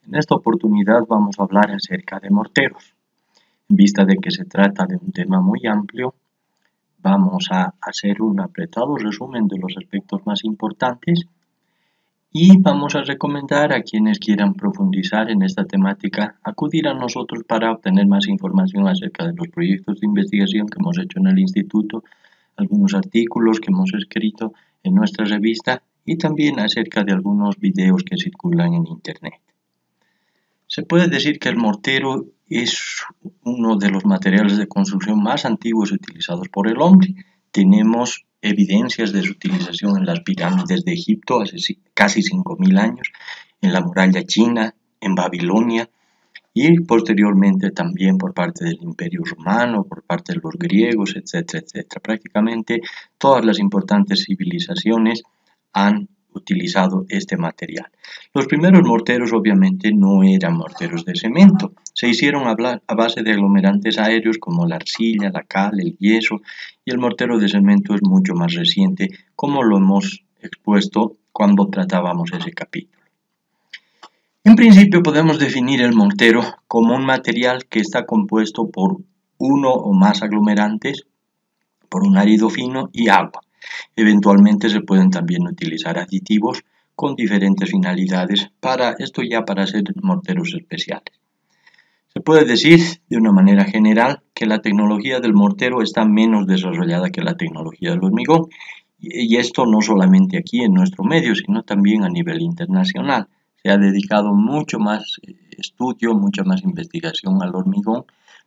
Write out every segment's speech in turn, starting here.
En esta oportunidad vamos a hablar acerca de morteros. En vista de que se trata de un tema muy amplio, vamos a hacer un apretado resumen de los aspectos más importantes y vamos a recomendar a quienes quieran profundizar en esta temática acudir a nosotros para obtener más información acerca de los proyectos de investigación que hemos hecho en el instituto, algunos artículos que hemos escrito en nuestra revista y también acerca de algunos videos que circulan en internet. Se puede decir que el mortero es uno de los materiales de construcción más antiguos utilizados por el hombre. Tenemos evidencias de su utilización en las pirámides de Egipto hace casi 5.000 años, en la muralla china, en Babilonia y posteriormente también por parte del Imperio Romano, por parte de los griegos, etcétera, etcétera. Prácticamente todas las importantes civilizaciones han utilizado este material. Los primeros morteros obviamente no eran morteros de cemento, se hicieron a base de aglomerantes aéreos como la arcilla, la cal, el yeso, y el mortero de cemento es mucho más reciente, como lo hemos expuesto cuando tratábamos ese capítulo. En principio podemos definir el mortero como un material que está compuesto por uno o más aglomerantes, por un árido fino y agua. Eventualmente se pueden también utilizar aditivos con diferentes finalidades para hacer morteros especiales. Se puede decir de una manera general que la tecnología del mortero está menos desarrollada que la tecnología del hormigón, y esto no solamente aquí en nuestro medio, sino también a nivel internacional. Se ha dedicado mucho más estudio, mucha más investigación al hormigón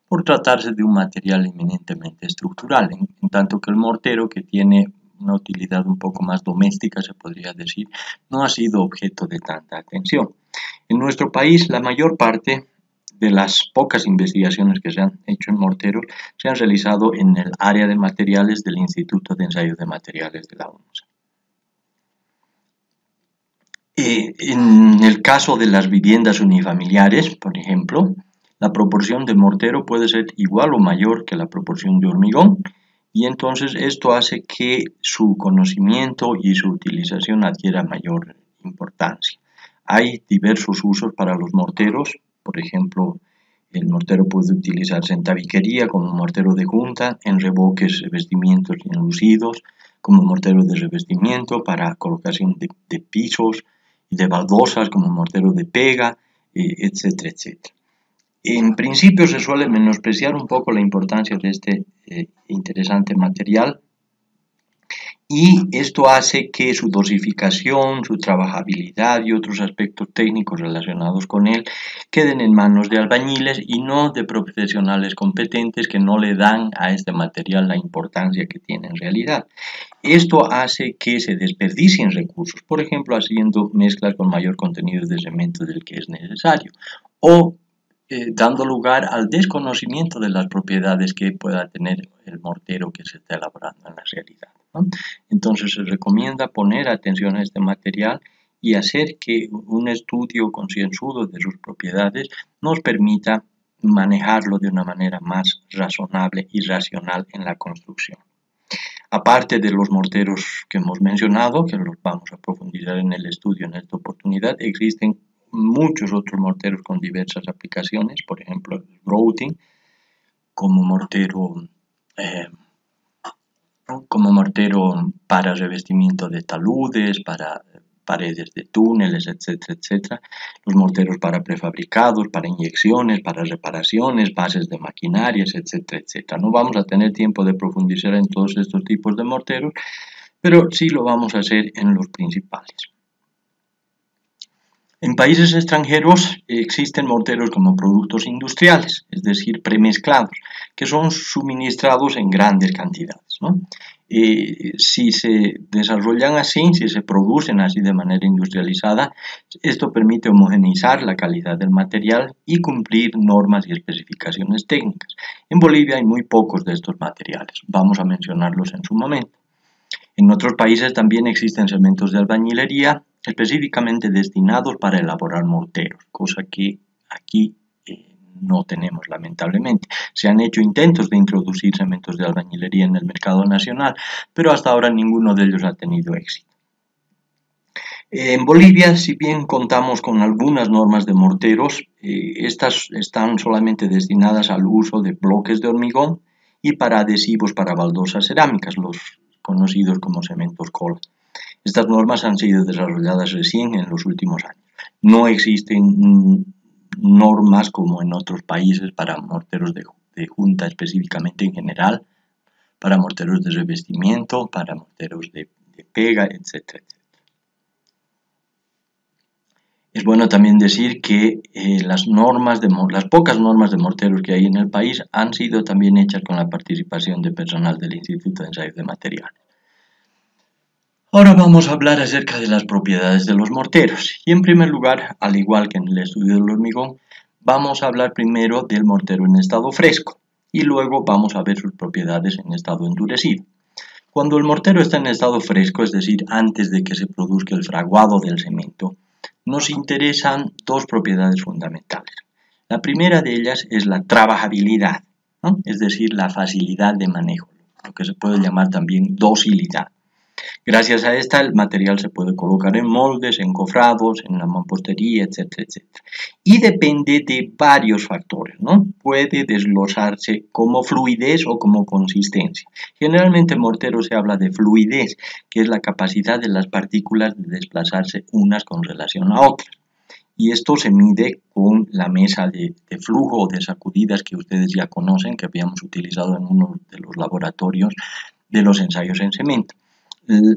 por tratarse de un material eminentemente estructural, en tanto que el mortero, que tiene una utilidad un poco más doméstica, se podría decir, no ha sido objeto de tanta atención. En nuestro país, la mayor parte de las pocas investigaciones que se han hecho en morteros se han realizado en el área de materiales del Instituto de Ensayos de Materiales de la UNOSA. En el caso de las viviendas unifamiliares, por ejemplo, la proporción de mortero puede ser igual o mayor que la proporción de hormigón, y entonces esto hace que su conocimiento y su utilización adquiera mayor importancia. Hay diversos usos para los morteros, por ejemplo, el mortero puede utilizarse en tabiquería como mortero de junta, en revoques, revestimientos enlucidos, como mortero de revestimiento para colocación de pisos y de baldosas como mortero de pega, etcétera, etcétera. En principio se suele menospreciar un poco la importancia de este interesante material, y esto hace que su dosificación, su trabajabilidad y otros aspectos técnicos relacionados con él queden en manos de albañiles y no de profesionales competentes que no le dan a este material la importancia que tiene en realidad. Esto hace que se desperdicien recursos, por ejemplo, haciendo mezclas con mayor contenido de cemento del que es necesario, o dando lugar al desconocimiento de las propiedades que pueda tener el mortero que se está elaborando en la realidad, ¿no? Entonces se recomienda poner atención a este material y hacer que un estudio concienzudo de sus propiedades nos permita manejarlo de una manera más razonable y racional en la construcción. Aparte de los morteros que hemos mencionado, que los vamos a profundizar en el estudio en esta oportunidad, existen muchos otros morteros con diversas aplicaciones, por ejemplo el grouting como mortero para revestimiento de taludes, para paredes de túneles, etcétera, etcétera. Los morteros para prefabricados, para inyecciones, para reparaciones, bases de maquinarias, etcétera, etcétera. No vamos a tener tiempo de profundizar en todos estos tipos de morteros, pero sí lo vamos a hacer en los principales. En países extranjeros existen morteros como productos industriales, es decir, premezclados, que son suministrados en grandes cantidades, ¿no? Si se desarrollan así, si se producen así de manera industrializada, esto permite homogeneizar la calidad del material y cumplir normas y especificaciones técnicas. En Bolivia hay muy pocos de estos materiales, vamos a mencionarlos en su momento. En otros países también existen cementos de albañilería específicamente destinados para elaborar morteros, cosa que aquí no tenemos lamentablemente. Se han hecho intentos de introducir cementos de albañilería en el mercado nacional, pero hasta ahora ninguno de ellos ha tenido éxito. En Bolivia, si bien contamos con algunas normas de morteros, estas están solamente destinadas al uso de bloques de hormigón y para adhesivos para baldosas cerámicas, los conocidos como cementos cola. Estas normas han sido desarrolladas recién en los últimos años. No existen normas como en otros países para morteros de junta específicamente en general, para morteros de revestimiento, para morteros de pega, etc. Es bueno también decir que las pocas normas de morteros que hay en el país han sido también hechas con la participación de personal del Instituto de Ensayos de Materiales. Ahora vamos a hablar acerca de las propiedades de los morteros. Y en primer lugar, al igual que en el estudio del hormigón, vamos a hablar primero del mortero en estado fresco y luego vamos a ver sus propiedades en estado endurecido. Cuando el mortero está en estado fresco, es decir, antes de que se produzca el fraguado del cemento, nos interesan dos propiedades fundamentales. La primera de ellas es la trabajabilidad, ¿no? Es decir, la facilidad de manejo, lo que se puede llamar también docilidad. Gracias a esta, el material se puede colocar en moldes, encofrados, en la mampostería, etcétera, etcétera. Y depende de varios factores, ¿no? Puede desglosarse como fluidez o como consistencia. Generalmente en mortero se habla de fluidez, que es la capacidad de las partículas de desplazarse unas con relación a otras. Y esto se mide con la mesa de flujo o de sacudidas que ustedes ya conocen, que habíamos utilizado en uno de los laboratorios de los ensayos en cemento.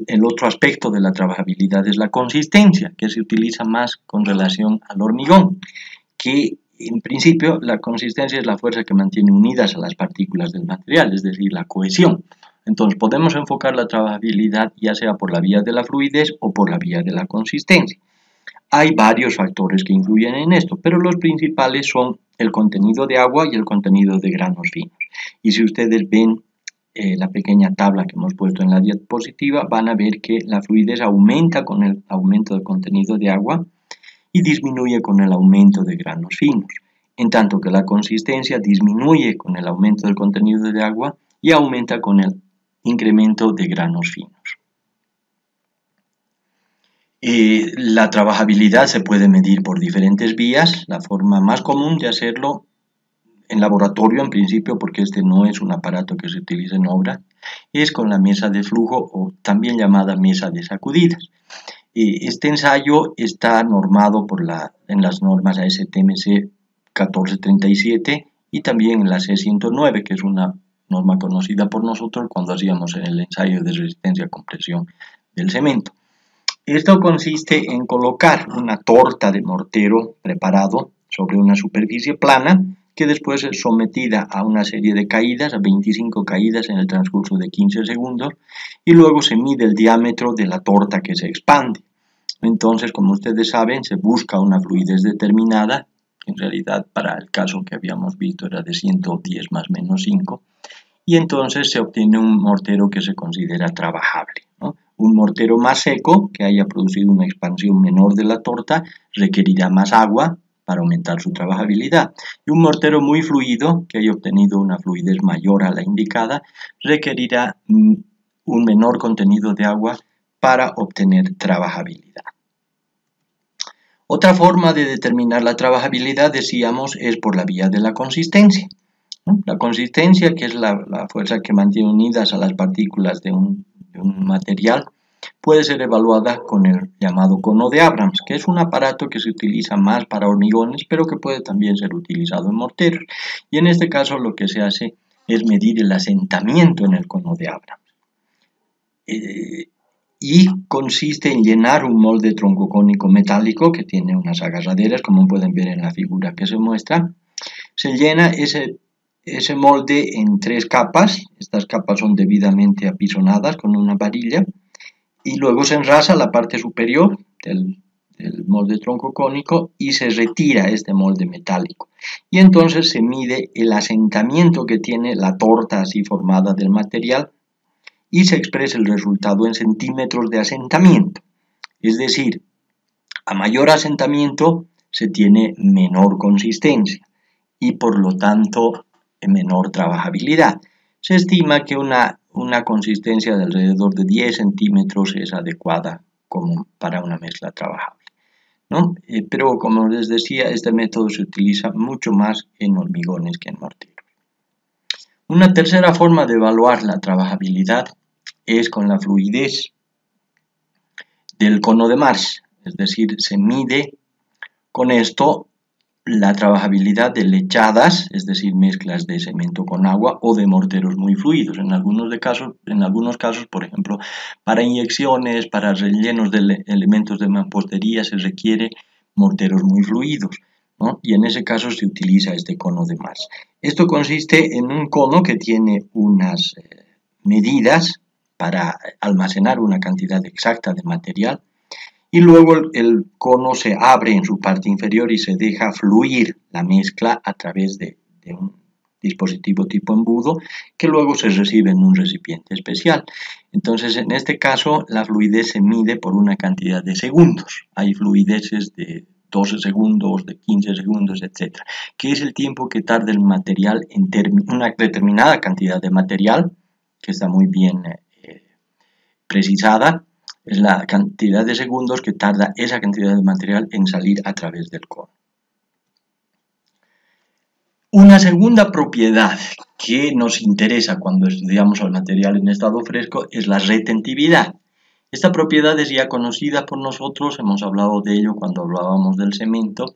El otro aspecto de la trabajabilidad es la consistencia, que se utiliza más con relación al hormigón, que en principio la consistencia es la fuerza que mantiene unidas a las partículas del material, es decir, la cohesión. Entonces podemos enfocar la trabajabilidad ya sea por la vía de la fluidez o por la vía de la consistencia. Hay varios factores que influyen en esto, pero los principales son el contenido de agua y el contenido de granos finos. Y si ustedes ven la pequeña tabla que hemos puesto en la diapositiva, van a ver que la fluidez aumenta con el aumento del contenido de agua y disminuye con el aumento de granos finos, en tanto que la consistencia disminuye con el aumento del contenido de agua y aumenta con el incremento de granos finos. La trabajabilidad se puede medir por diferentes vías. La forma más común de hacerlo en laboratorio, en principio, porque este no es un aparato que se utiliza en obra, es con la mesa de flujo o también llamada mesa de sacudidas. Este ensayo está normado en las normas ASTM C 1437 y también en la C109, que es una norma conocida por nosotros cuando hacíamos el ensayo de resistencia a compresión del cemento. Esto consiste en colocar una torta de mortero preparado sobre una superficie plana que después es sometida a una serie de caídas, a 25 caídas en el transcurso de 15 segundos, y luego se mide el diámetro de la torta que se expande. Entonces, como ustedes saben, se busca una fluidez determinada, que en realidad para el caso que habíamos visto era de 110 más menos 5, y entonces se obtiene un mortero que se considera trabajable, ¿no? Un mortero más seco, que haya producido una expansión menor de la torta, requerirá más agua para aumentar su trabajabilidad. Y un mortero muy fluido, que haya obtenido una fluidez mayor a la indicada, requerirá un menor contenido de agua para obtener trabajabilidad. Otra forma de determinar la trabajabilidad, decíamos, es por la vía de la consistencia. La consistencia, que es la fuerza que mantiene unidas a las partículas de un material, puede ser evaluada con el llamado cono de Abrams, que es un aparato que se utiliza más para hormigones, pero que puede también ser utilizado en morteros. Y en este caso lo que se hace es medir el asentamiento en el cono de Abrams. Y consiste en llenar un molde troncocónico metálico que tiene unas agarraderas, como pueden ver en la figura que se muestra. Se llena ese molde en 3 capas. Estas capas son debidamente apisonadas con una varilla y luego se enrasa la parte superior del molde troncocónico y se retira este molde metálico. Y entonces se mide el asentamiento que tiene la torta así formada del material y se expresa el resultado en centímetros de asentamiento. Es decir, a mayor asentamiento se tiene menor consistencia y por lo tanto menor trabajabilidad. Se estima que una consistencia de alrededor de 10 centímetros es adecuada como para una mezcla trabajable, ¿no? Pero como les decía, este método se utiliza mucho más en hormigones que en morteros. Una tercera forma de evaluar la trabajabilidad es con la fluidez del cono de Marsh, es decir, se mide con esto la trabajabilidad de lechadas, es decir, mezclas de cemento con agua o de morteros muy fluidos. En algunos casos, por ejemplo, para inyecciones, para rellenos de elementos de mampostería se requiere morteros muy fluidos, ¿no? Y en ese caso se utiliza este cono de Marsh. Esto consiste en un cono que tiene unas medidas para almacenar una cantidad exacta de material, y luego el cono se abre en su parte inferior y se deja fluir la mezcla a través de un dispositivo tipo embudo que luego se recibe en un recipiente especial. Entonces, en este caso, la fluidez se mide por una cantidad de segundos. Hay fluideces de 12 segundos, de 15 segundos, etc. Que es el tiempo que tarda el material en una determinada cantidad de material, que está muy bien precisada, es la cantidad de segundos que tarda esa cantidad de material en salir a través del cono. Una segunda propiedad que nos interesa cuando estudiamos el material en estado fresco es la retentividad. Esta propiedad es ya conocida por nosotros, hemos hablado de ello cuando hablábamos del cemento,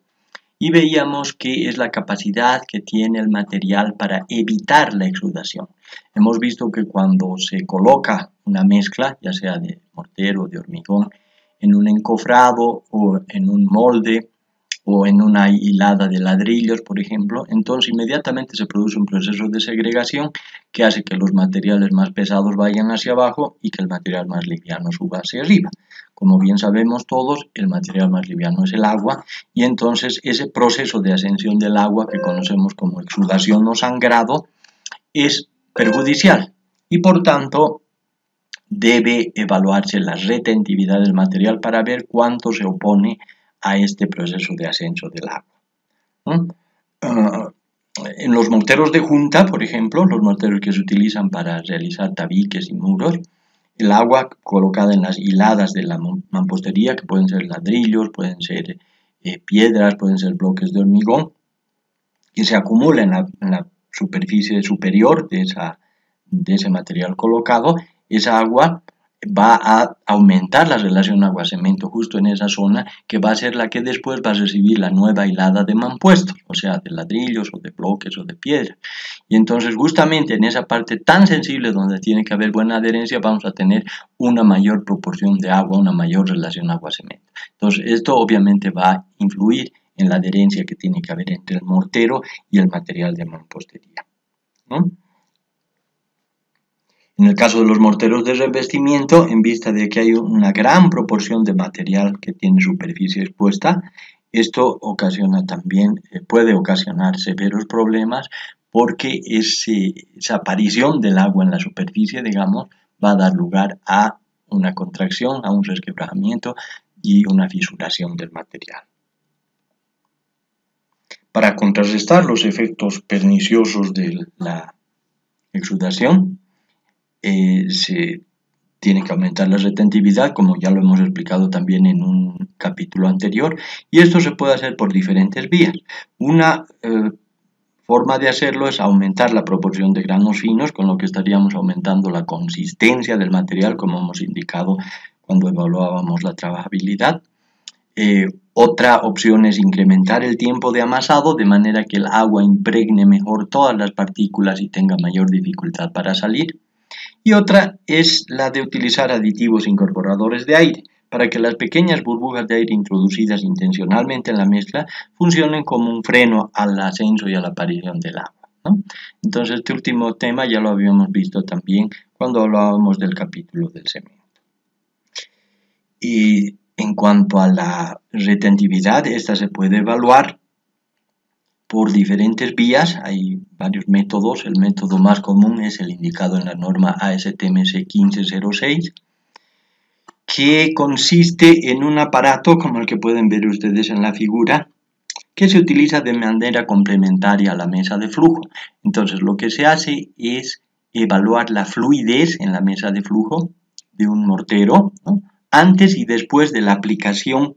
y veíamos que es la capacidad que tiene el material para evitar la exudación. Hemos visto que cuando se coloca una mezcla, ya sea de mortero o de hormigón, en un encofrado o en un molde o en una hilada de ladrillos, por ejemplo, entonces inmediatamente se produce un proceso de segregación que hace que los materiales más pesados vayan hacia abajo y que el material más liviano suba hacia arriba. Como bien sabemos todos, el material más liviano es el agua, y entonces ese proceso de ascensión del agua que conocemos como exudación o sangrado es perjudicial y por tanto debe evaluarse la retentividad del material para ver cuánto se opone a este proceso de ascenso del agua. En los morteros de junta, por ejemplo, los morteros que se utilizan para realizar tabiques y muros, el agua colocada en las hiladas de la mampostería, que pueden ser ladrillos, pueden ser piedras, pueden ser bloques de hormigón, que se acumula en la superficie superior de ese material colocado, esa agua va a aumentar la relación agua-cemento justo en esa zona, que va a ser la que después va a recibir la nueva hilada de mampuestos, o sea, de ladrillos o de bloques o de piedra. Y entonces justamente en esa parte tan sensible donde tiene que haber buena adherencia vamos a tener una mayor proporción de agua, una mayor relación agua-cemento. Entonces esto obviamente va a influir en la adherencia que tiene que haber entre el mortero y el material de mampostería, ¿no? En el caso de los morteros de revestimiento, en vista de que hay una gran proporción de material que tiene superficie expuesta, esto puede ocasionar severos problemas porque esa aparición del agua en la superficie, digamos, va a dar lugar a una contracción, a un resquebrajamiento y una fisuración del material. Para contrarrestar los efectos perniciosos de la exudación, se tiene que aumentar la retentividad, como ya lo hemos explicado también en un capítulo anterior, y esto se puede hacer por diferentes vías. Una forma de hacerlo es aumentar la proporción de granos finos, con lo que estaríamos aumentando la consistencia del material, como hemos indicado cuando evaluábamos la trabajabilidad. Otra opción es incrementar el tiempo de amasado, de manera que el agua impregne mejor todas las partículas y tenga mayor dificultad para salir. Y otra es la de utilizar aditivos incorporadores de aire, para que las pequeñas burbujas de aire introducidas intencionalmente en la mezcla funcionen como un freno al ascenso y a la aparición del agua, ¿no? Entonces este último tema ya lo habíamos visto también cuando hablábamos del capítulo del cemento. Y en cuanto a la retentividad, esta se puede evaluar por diferentes vías, hay varios métodos. El método más común es el indicado en la norma ASTM C 1506, que consiste en un aparato como el que pueden ver ustedes en la figura, que se utiliza de manera complementaria a la mesa de flujo. Entonces lo que se hace es evaluar la fluidez en la mesa de flujo de un mortero, ¿no?, antes y después de la aplicación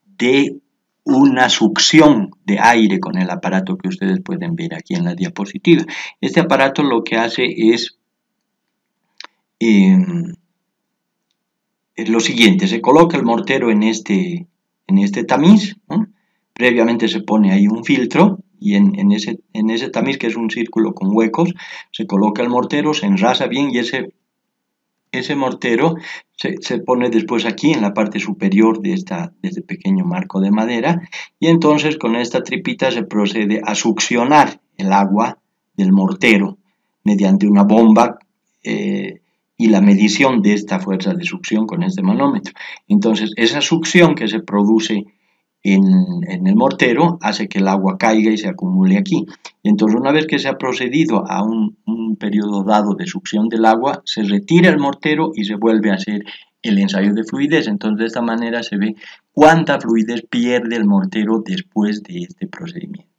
de una succión de aire con el aparato que ustedes pueden ver aquí en la diapositiva. Este aparato lo que hace es lo siguiente: se coloca el mortero en este tamiz, ¿no? Previamente se pone ahí un filtro y en ese tamiz, que es un círculo con huecos, se coloca el mortero, se enrasa bien y ese mortero se pone después aquí en la parte superior de este pequeño marco de madera, y entonces con esta tripita se procede a succionar el agua del mortero mediante una bomba y la medición de esta fuerza de succión con este manómetro. Entonces esa succión que se produce en el mortero hace que el agua caiga y se acumule aquí. Y entonces, una vez que se ha procedido a un periodo dado de succión del agua, se retira el mortero y se vuelve a hacer el ensayo de fluidez. Entonces, de esta manera se ve cuánta fluidez pierde el mortero después de este procedimiento.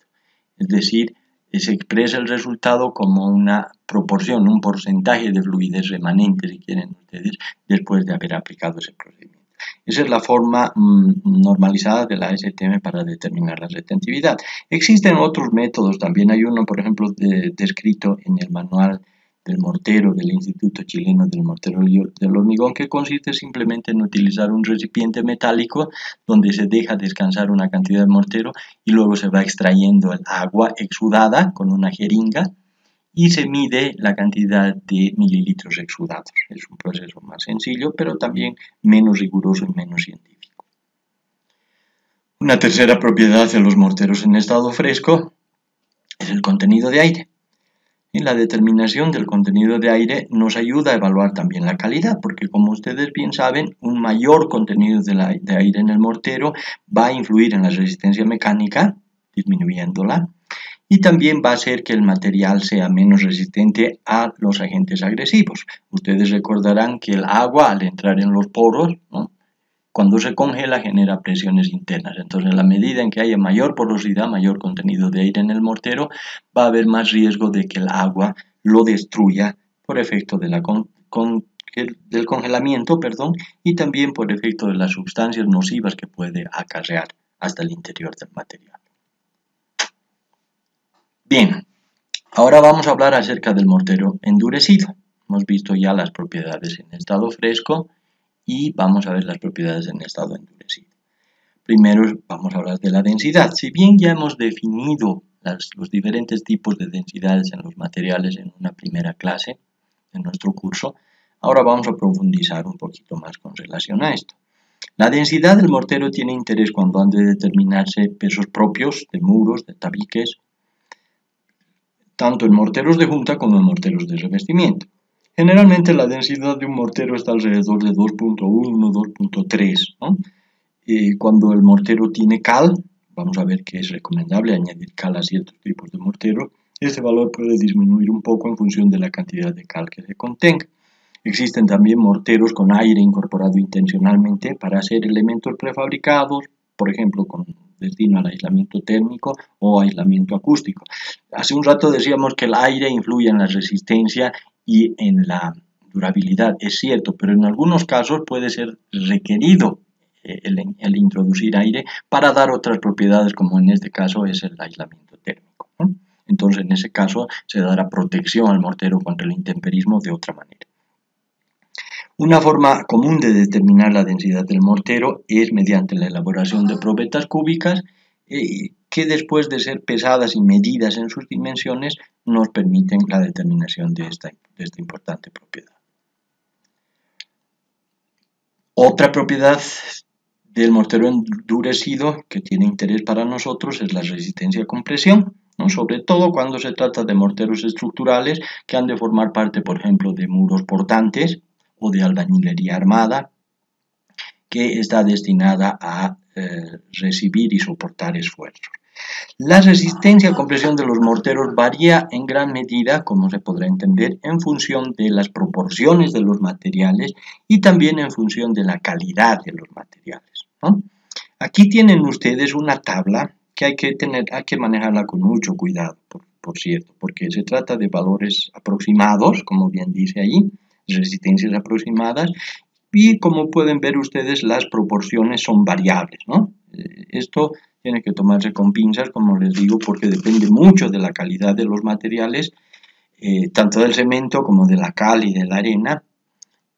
Es decir, se expresa el resultado como una proporción, un porcentaje de fluidez remanente, si quieren ustedes, después de haber aplicado ese procedimiento. Esa es la forma normalizada de la ASTM para determinar la retentividad. Existen otros métodos, también hay uno, por ejemplo, descrito en el manual del mortero del Instituto Chileno del Mortero del Hormigón, que consiste simplemente en utilizar un recipiente metálico donde se deja descansar una cantidad de mortero y luego se va extrayendo el agua exudada con una jeringa y se mide la cantidad de mililitros exudados. Es un proceso más sencillo, pero también menos riguroso y menos científico. Una tercera propiedad de los morteros en estado fresco es el contenido de aire. En la determinación del contenido de aire nos ayuda a evaluar también la calidad, porque como ustedes bien saben, un mayor contenido de aire en el mortero va a influir en la resistencia mecánica, disminuyéndola, y también va a hacer que el material sea menos resistente a los agentes agresivos. Ustedes recordarán que el agua, al entrar en los poros, ¿no?, cuando se congela genera presiones internas. Entonces, en la medida en que haya mayor porosidad, mayor contenido de aire en el mortero, va a haber más riesgo de que el agua lo destruya por efecto de del congelamiento, y también por efecto de las sustancias nocivas que puede acarrear hasta el interior del material. Bien, ahora vamos a hablar acerca del mortero endurecido. Hemos visto ya las propiedades en estado fresco y vamos a ver las propiedades en estado endurecido. Primero vamos a hablar de la densidad. Si bien ya hemos definido los diferentes tipos de densidades en los materiales en una primera clase de nuestro curso, ahora vamos a profundizar un poquito más con relación a esto. La densidad del mortero tiene interés cuando han de determinarse pesos propios de muros, de tabiques, tanto en morteros de junta como en morteros de revestimiento. Generalmente la densidad de un mortero está alrededor de 2.1, 2.3, ¿no? Cuando el mortero tiene cal, vamos a ver que es recomendable añadir cal a ciertos tipos de mortero. Este valor puede disminuir un poco en función de la cantidad de cal que se contenga. Existen también morteros con aire incorporado intencionalmente para hacer elementos prefabricados, por ejemplo, con destino al aislamiento térmico o aislamiento acústico. Hace un rato decíamos que el aire influye en la resistencia y en la durabilidad, es cierto, pero en algunos casos puede ser requerido el introducir aire para dar otras propiedades, como en este caso es el aislamiento térmico, ¿no? Entonces, en ese caso se dará protección al mortero contra el intemperismo de otra manera. Una forma común de determinar la densidad del mortero es mediante la elaboración de probetas cúbicas que, después de ser pesadas y medidas en sus dimensiones, nos permiten la determinación de esta importante propiedad. Otra propiedad del mortero endurecido que tiene interés para nosotros es la resistencia a compresión, ¿no?, sobre todo cuando se trata de morteros estructurales que han de formar parte, por ejemplo, de muros portantes o de albañilería armada, que está destinada a recibir y soportar esfuerzos. La resistencia a compresión de los morteros varía en gran medida, como se podrá entender, en función de las proporciones de los materiales y también en función de la calidad de los materiales, ¿no? Aquí tienen ustedes una tabla que hay que manejarla con mucho cuidado, por cierto, porque se trata de valores aproximados, como bien dice ahí, resistencias aproximadas, Y como pueden ver ustedes, las proporciones son variables, ¿no? Esto tiene que tomarse con pinzas, como les digo, porque depende mucho de la calidad de los materiales, tanto del cemento como de la cal y de la arena,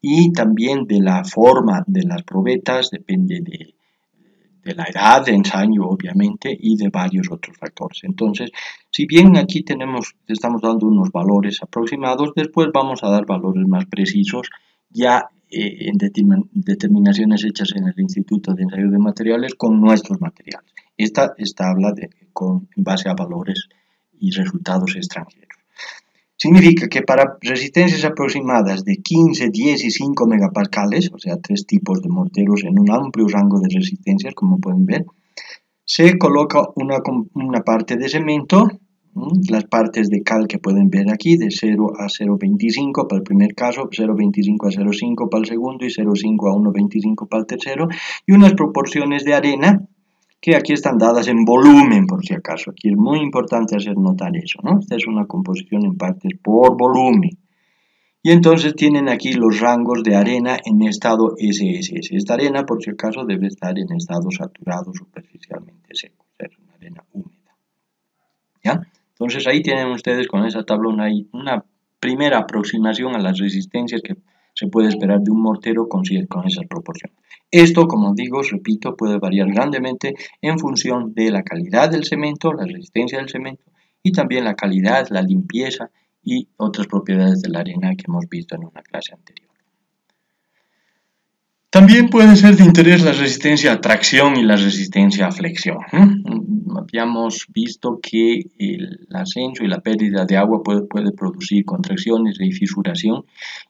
y también de la forma de las probetas, depende de la edad de ensayo, obviamente, y de varios otros factores. Entonces, si bien aquí estamos dando unos valores aproximados, después vamos a dar valores más precisos ya en determinaciones hechas en el Instituto de Ensayo de Materiales con nuestros materiales. Esta habla en base a valores y resultados extranjeros. Significa que para resistencias aproximadas de 15, 10 y 5 megapascales, o sea, 3 tipos de morteros en un amplio rango de resistencias, como pueden ver, se coloca una parte de cemento, las partes de cal que pueden ver aquí, de 0 a 0,25 para el primer caso, 0,25 a 0,5 para el segundo y 0,5 a 1,25 para el tercero, y unas proporciones de arena que aquí están dadas en volumen, por si acaso. Aquí es muy importante hacer notar eso, ¿no? Esta es una composición en partes por volumen. Y entonces tienen aquí los rangos de arena en estado SSS. Esta arena, por si acaso, debe estar en estado saturado superficialmente seco, o sea, es una arena húmeda. ¿Ya? Entonces ahí tienen ustedes con esa tabla una primera aproximación a las resistencias que se puede esperar de un mortero con esas proporciones. Esto, como digo, repito, puede variar grandemente en función de la calidad del cemento, la resistencia del cemento y también la calidad, la limpieza y otras propiedades de la arena que hemos visto en una clase anterior. También pueden ser de interés la resistencia a tracción y la resistencia a flexión. Habíamos visto que el ascenso y la pérdida de agua puede producir contracciones y fisuración,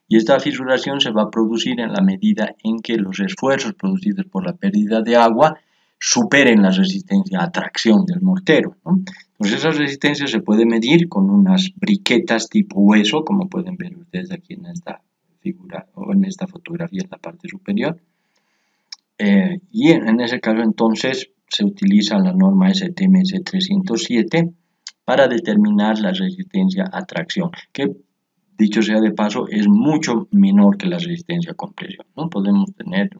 y esta fisuración se va a producir en la medida en que los esfuerzos producidos por la pérdida de agua superen la resistencia a tracción del mortero, ¿no? Entonces esa resistencia se puede medir con unas briquetas tipo hueso, como pueden ver ustedes aquí en esta figura o en esta fotografía en la parte superior, y en ese caso entonces se utiliza la norma STMS 307 para determinar la resistencia a tracción, que dicho sea de paso es mucho menor que la resistencia a compresión, ¿no? Podemos tener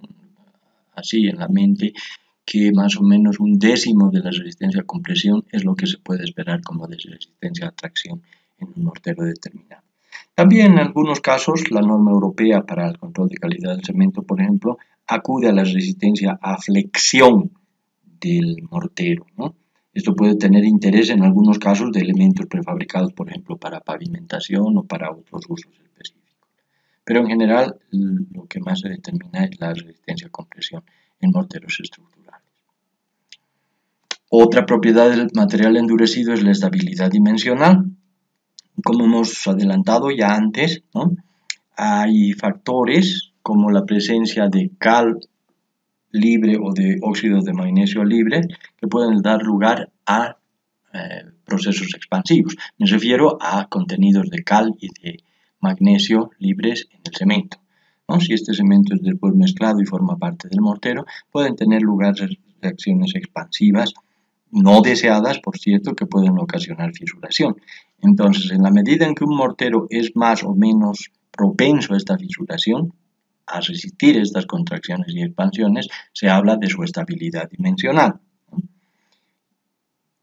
así en la mente que más o menos 1/10 de la resistencia a compresión es lo que se puede esperar como de resistencia a tracción en un mortero determinado. También en algunos casos la norma europea para el control de calidad del cemento, por ejemplo, acude a la resistencia a flexión del mortero, ¿no? Esto puede tener interés en algunos casos de elementos prefabricados, por ejemplo, para pavimentación o para otros usos específicos. Pero en general lo que más se determina es la resistencia a compresión en morteros estructurales. Otra propiedad del material endurecido es la estabilidad dimensional. Como hemos adelantado ya antes, ¿no? Hay factores como la presencia de cal libre o de óxidos de magnesio libre que pueden dar lugar a procesos expansivos. Me refiero a contenidos de cal y de magnesio libres en el cemento, ¿no? Si este cemento es después mezclado y forma parte del mortero, pueden tener lugar reacciones expansivas no deseadas, por cierto, que pueden ocasionar fisuración. Entonces, en la medida en que un mortero es más o menos propenso a esta fisuración, a resistir estas contracciones y expansiones, se habla de su estabilidad dimensional.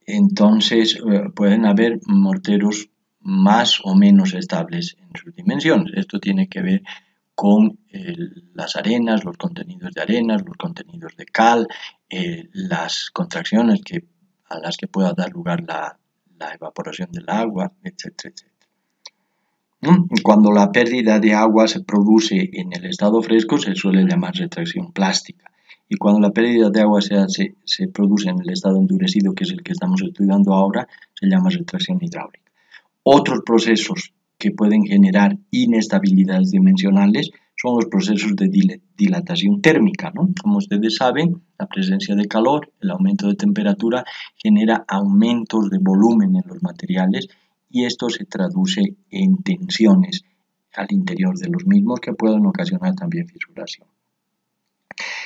Entonces, pueden haber morteros más o menos estables en sus dimensiones. Esto tiene que ver con las arenas, los contenidos de arenas, los contenidos de cal, las contracciones a las que pueda dar lugar la evaporación del agua, etcétera, etcétera. Cuando la pérdida de agua se produce en el estado fresco, se suele llamar retracción plástica. Y cuando la pérdida de agua se produce en el estado endurecido, que es el que estamos estudiando ahora, se llama retracción hidráulica. Otros procesos que pueden generar inestabilidades dimensionales son los procesos de dilatación térmica, ¿no? Como ustedes saben, la presencia de calor, el aumento de temperatura genera aumentos de volumen en los materiales y esto se traduce en tensiones al interior de los mismos que pueden ocasionar también fisuración.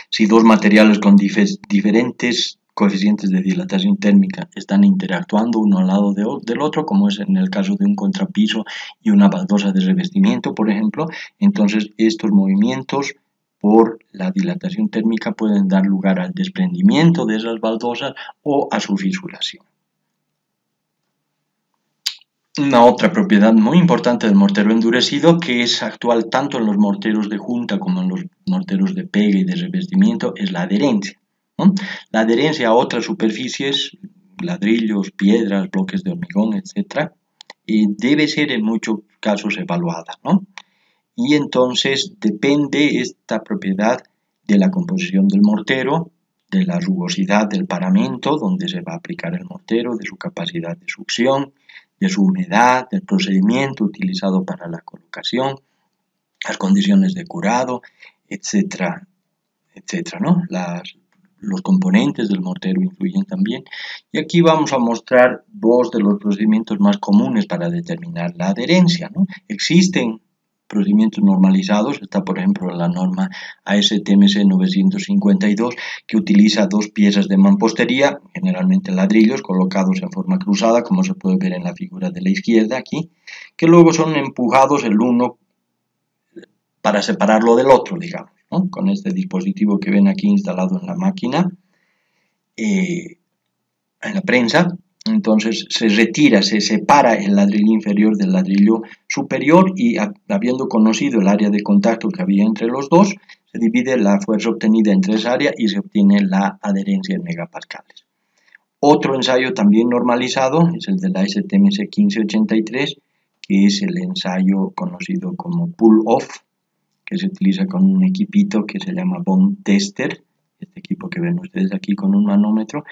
Si dos materiales con diferentes coeficientes de dilatación térmica están interactuando uno al lado del otro, como es en el caso de un contrapiso y una baldosa de revestimiento, por ejemplo, entonces estos movimientos por la dilatación térmica pueden dar lugar al desprendimiento de esas baldosas o a su fisuración. Una otra propiedad muy importante del mortero endurecido, que es actual tanto en los morteros de junta como en los morteros de pega y de revestimiento, es la adherencia, ¿no? La adherencia a otras superficies, ladrillos, piedras, bloques de hormigón, etc., debe ser en muchos casos evaluada, ¿no? Y entonces depende esta propiedad de la composición del mortero, de la rugosidad del paramento donde se va a aplicar el mortero, de su capacidad de succión, de su humedad, del procedimiento utilizado para la colocación, las condiciones de curado, etcétera, etcétera, ¿no? Los componentes del mortero influyen también. Y aquí vamos a mostrar dos de los procedimientos más comunes para determinar la adherencia, ¿no? Existen procedimientos normalizados, está por ejemplo la norma ASTM 952 que utiliza dos piezas de mampostería, generalmente ladrillos colocados en forma cruzada, como se puede ver en la figura de la izquierda aquí, que luego son empujados el uno para separarlo del otro, digamos, ¿no? Con este dispositivo que ven aquí instalado en la máquina, en la prensa. Entonces se retira, se separa el ladrillo inferior del ladrillo superior y habiendo conocido el área de contacto que había entre los dos, se divide la fuerza obtenida entre esa área y se obtiene la adherencia en megapascales. Otro ensayo también normalizado es el de la STMC 1583, que es el ensayo conocido como pull-off, que se utiliza con un equipito que se llama Bond Tester, este equipo que ven ustedes aquí con un manómetro.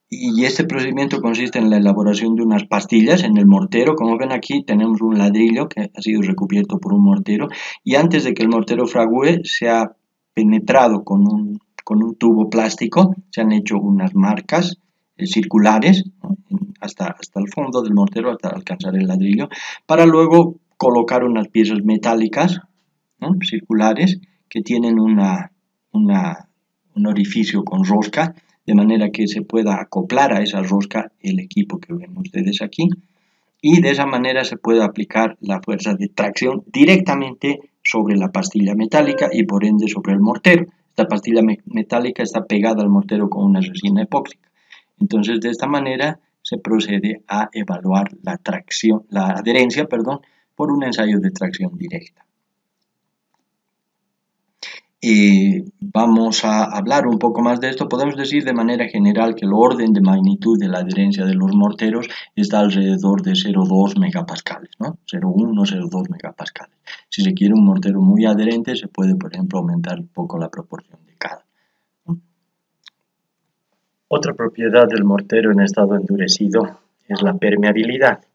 Y este procedimiento consiste en la elaboración de unas pastillas en el mortero. Como ven aquí tenemos un ladrillo que ha sido recubierto por un mortero y antes de que el mortero fragúe se ha penetrado con un tubo plástico, se han hecho unas marcas circulares, ¿no? hasta el fondo del mortero hasta alcanzar el ladrillo, para luego colocar unas piezas metálicas, ¿no? circulares que tienen un orificio con rosca, de manera que se pueda acoplar a esa rosca el equipo que ven ustedes aquí y de esa manera se puede aplicar la fuerza de tracción directamente sobre la pastilla metálica y por ende sobre el mortero. Esta pastilla metálica está pegada al mortero con una resina epóxica. Entonces de esta manera se procede a evaluar la adherencia, por un ensayo de tracción directa. Vamos a hablar un poco más de esto. Podemos decir de manera general que el orden de magnitud de la adherencia de los morteros está alrededor de 0,2 megapascales, ¿no? 0,1, 0,2 megapascales. Si se quiere un mortero muy adherente, se puede, por ejemplo, aumentar un poco la proporción de cada, ¿no? Otra propiedad del mortero en estado endurecido es la permeabilidad,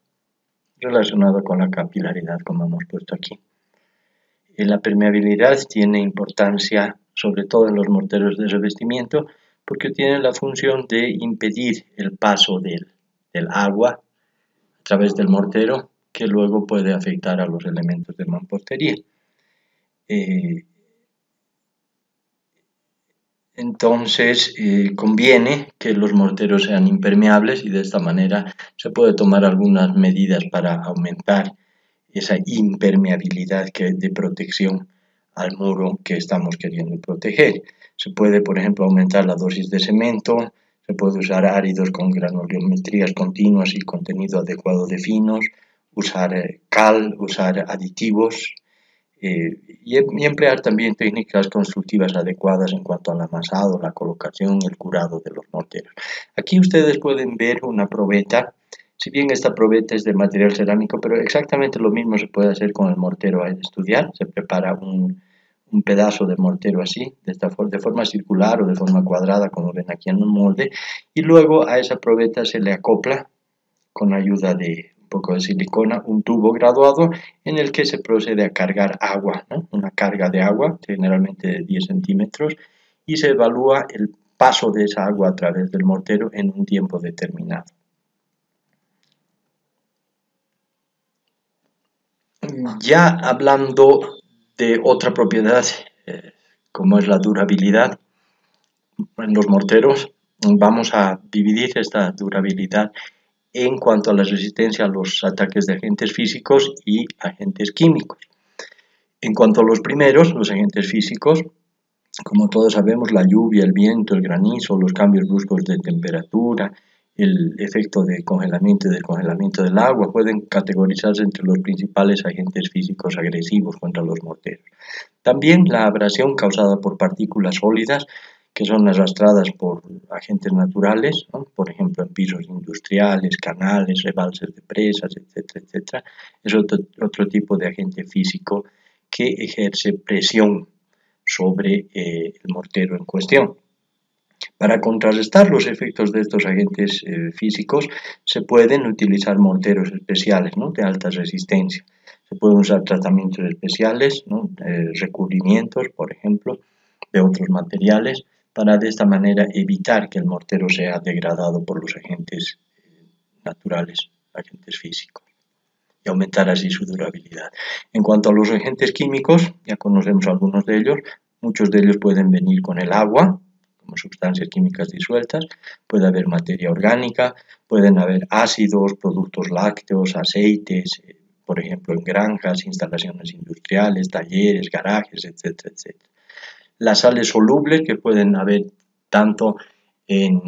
relacionada con la capilaridad, como hemos puesto aquí. La permeabilidad tiene importancia sobre todo en los morteros de revestimiento porque tiene la función de impedir el paso del agua a través del mortero que luego puede afectar a los elementos de mampostería. Entonces conviene que los morteros sean impermeables y de esta manera se puede tomar algunas medidas para aumentar esa impermeabilidad de protección al muro que estamos queriendo proteger. Se puede, por ejemplo, aumentar la dosis de cemento, se puede usar áridos con granulometrías continuas y contenido adecuado de finos, usar cal, usar aditivos y emplear también técnicas constructivas adecuadas en cuanto al amasado, la colocación y el curado de los morteros. Aquí ustedes pueden ver una probeta. Si bien esta probeta es de material cerámico, pero exactamente lo mismo se puede hacer con el mortero a estudiar. Se prepara un pedazo de mortero así, de forma circular o de forma cuadrada, como ven aquí en un molde, y luego a esa probeta se le acopla con ayuda de un poco de silicona un tubo graduado en el que se procede a cargar agua, ¿no? Una carga de agua, generalmente de 10 centímetros, y se evalúa el paso de esa agua a través del mortero en un tiempo determinado. Ya hablando de otra propiedad, como es la durabilidad en los morteros, vamos a dividir esta durabilidad en cuanto a la resistencia a los ataques de agentes físicos y agentes químicos. En cuanto a los primeros, los agentes físicos, Como todos sabemos, la lluvia, el viento, el granizo, los cambios bruscos de temperatura, el efecto de congelamiento y descongelamiento del agua pueden categorizarse entre los principales agentes físicos agresivos contra los morteros. También la abrasión causada por partículas sólidas que son arrastradas por agentes naturales, ¿no? Por ejemplo en pisos industriales, canales, rebalses de presas, etcétera, etcétera, es otro tipo de agente físico que ejerce presión sobre el mortero en cuestión. Para contrarrestar los efectos de estos agentes físicos se pueden utilizar morteros especiales, ¿no?, de alta resistencia. Se pueden usar tratamientos especiales, ¿no?, recubrimientos, por ejemplo, de otros materiales, para de esta manera evitar que el mortero sea degradado por los agentes naturales, agentes físicos, y aumentar así su durabilidad. En cuanto a los agentes químicos, ya conocemos algunos de ellos. Muchos de ellos pueden venir con el agua, como sustancias químicas disueltas, puede haber materia orgánica, pueden haber ácidos, productos lácteos, aceites, por ejemplo en granjas, instalaciones industriales, talleres, garajes, etcétera, etcétera. Las sales solubles que pueden haber tanto en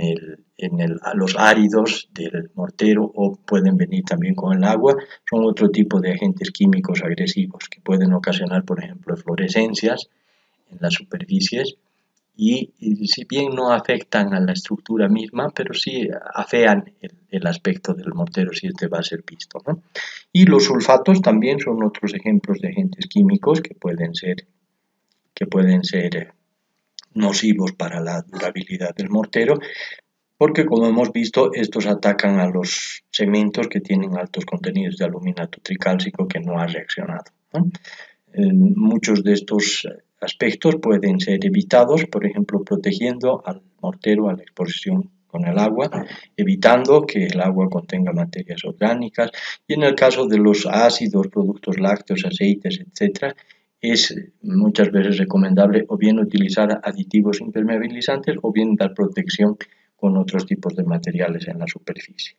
los áridos del mortero o pueden venir también con el agua, son otro tipo de agentes químicos agresivos que pueden ocasionar, por ejemplo, fluorescencias en las superficies y si bien no afectan a la estructura misma, pero sí afean el aspecto del mortero si este va a ser visto, ¿no? Y los sulfatos también son otros ejemplos de agentes químicos que pueden ser nocivos para la durabilidad del mortero, porque como hemos visto, estos atacan a los cementos que tienen altos contenidos de aluminato tricálcico que no ha reaccionado, ¿no? Muchos de estos aspectos pueden ser evitados, por ejemplo, protegiendo al mortero a la exposición con el agua, evitando que el agua contenga materias orgánicas, y en el caso de los ácidos, productos lácteos, aceites, etcétera, es muchas veces recomendable o bien utilizar aditivos impermeabilizantes o bien dar protección con otros tipos de materiales en la superficie.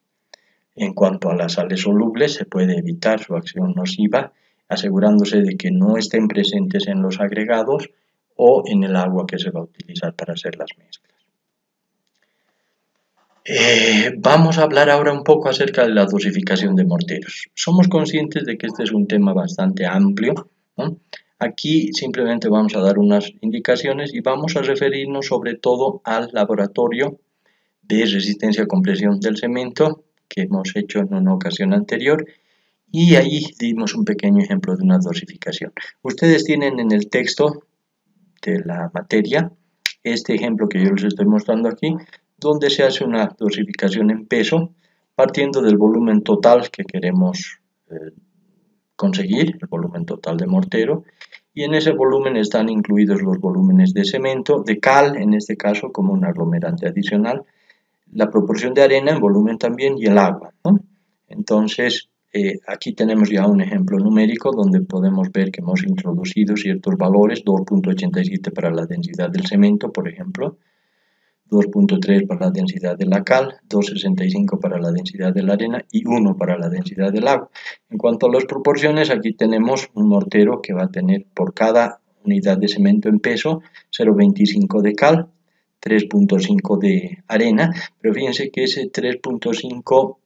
En cuanto a las sales solubles, se puede evitar su acción nociva asegurándose de que no estén presentes en los agregados o en el agua que se va a utilizar para hacer las mezclas. Vamos a hablar ahora un poco acerca de la dosificación de morteros. Somos conscientes de que este es un tema bastante amplio, ¿no? Aquí simplemente vamos a dar unas indicaciones y vamos a referirnos sobre todo al laboratorio de resistencia a compresión del cemento que hemos hecho en una ocasión anterior y ahí dimos un pequeño ejemplo de una dosificación. Ustedes tienen en el texto de la materia este ejemplo que yo les estoy mostrando aquí, donde se hace una dosificación en peso partiendo del volumen total que queremos conseguir, el volumen total de mortero, y en ese volumen están incluidos los volúmenes de cemento, de cal, en este caso como un aglomerante adicional, la proporción de arena en volumen también y el agua, ¿no? Entonces, aquí tenemos ya un ejemplo numérico donde podemos ver que hemos introducido ciertos valores, 2.87 para la densidad del cemento, por ejemplo, 2.3 para la densidad de la cal, 2.65 para la densidad de la arena y 1 para la densidad del agua. En cuanto a las proporciones, aquí tenemos un mortero que va a tener por cada unidad de cemento en peso 0.25 de cal, 3.5 de arena, pero fíjense que ese 3.5,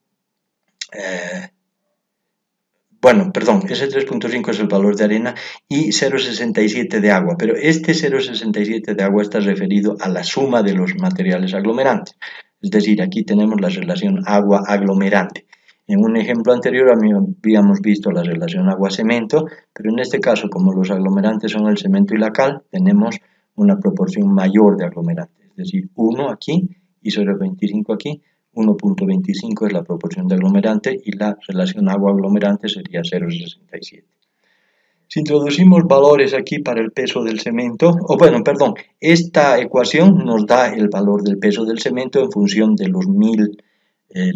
ese 3.5 es el valor de arena y 0.67 de agua, pero este 0.67 de agua está referido a la suma de los materiales aglomerantes, es decir, aquí tenemos la relación agua-aglomerante. En un ejemplo anterior habíamos visto la relación agua-cemento, pero en este caso, como los aglomerantes son el cemento y la cal, tenemos una proporción mayor de aglomerantes, es decir, 1 aquí y 0.25 aquí. 1.25 es la proporción de aglomerante y la relación agua-aglomerante sería 0.67. Si introducimos valores aquí para el peso del cemento, esta ecuación nos da el valor del peso del cemento en función de los 1000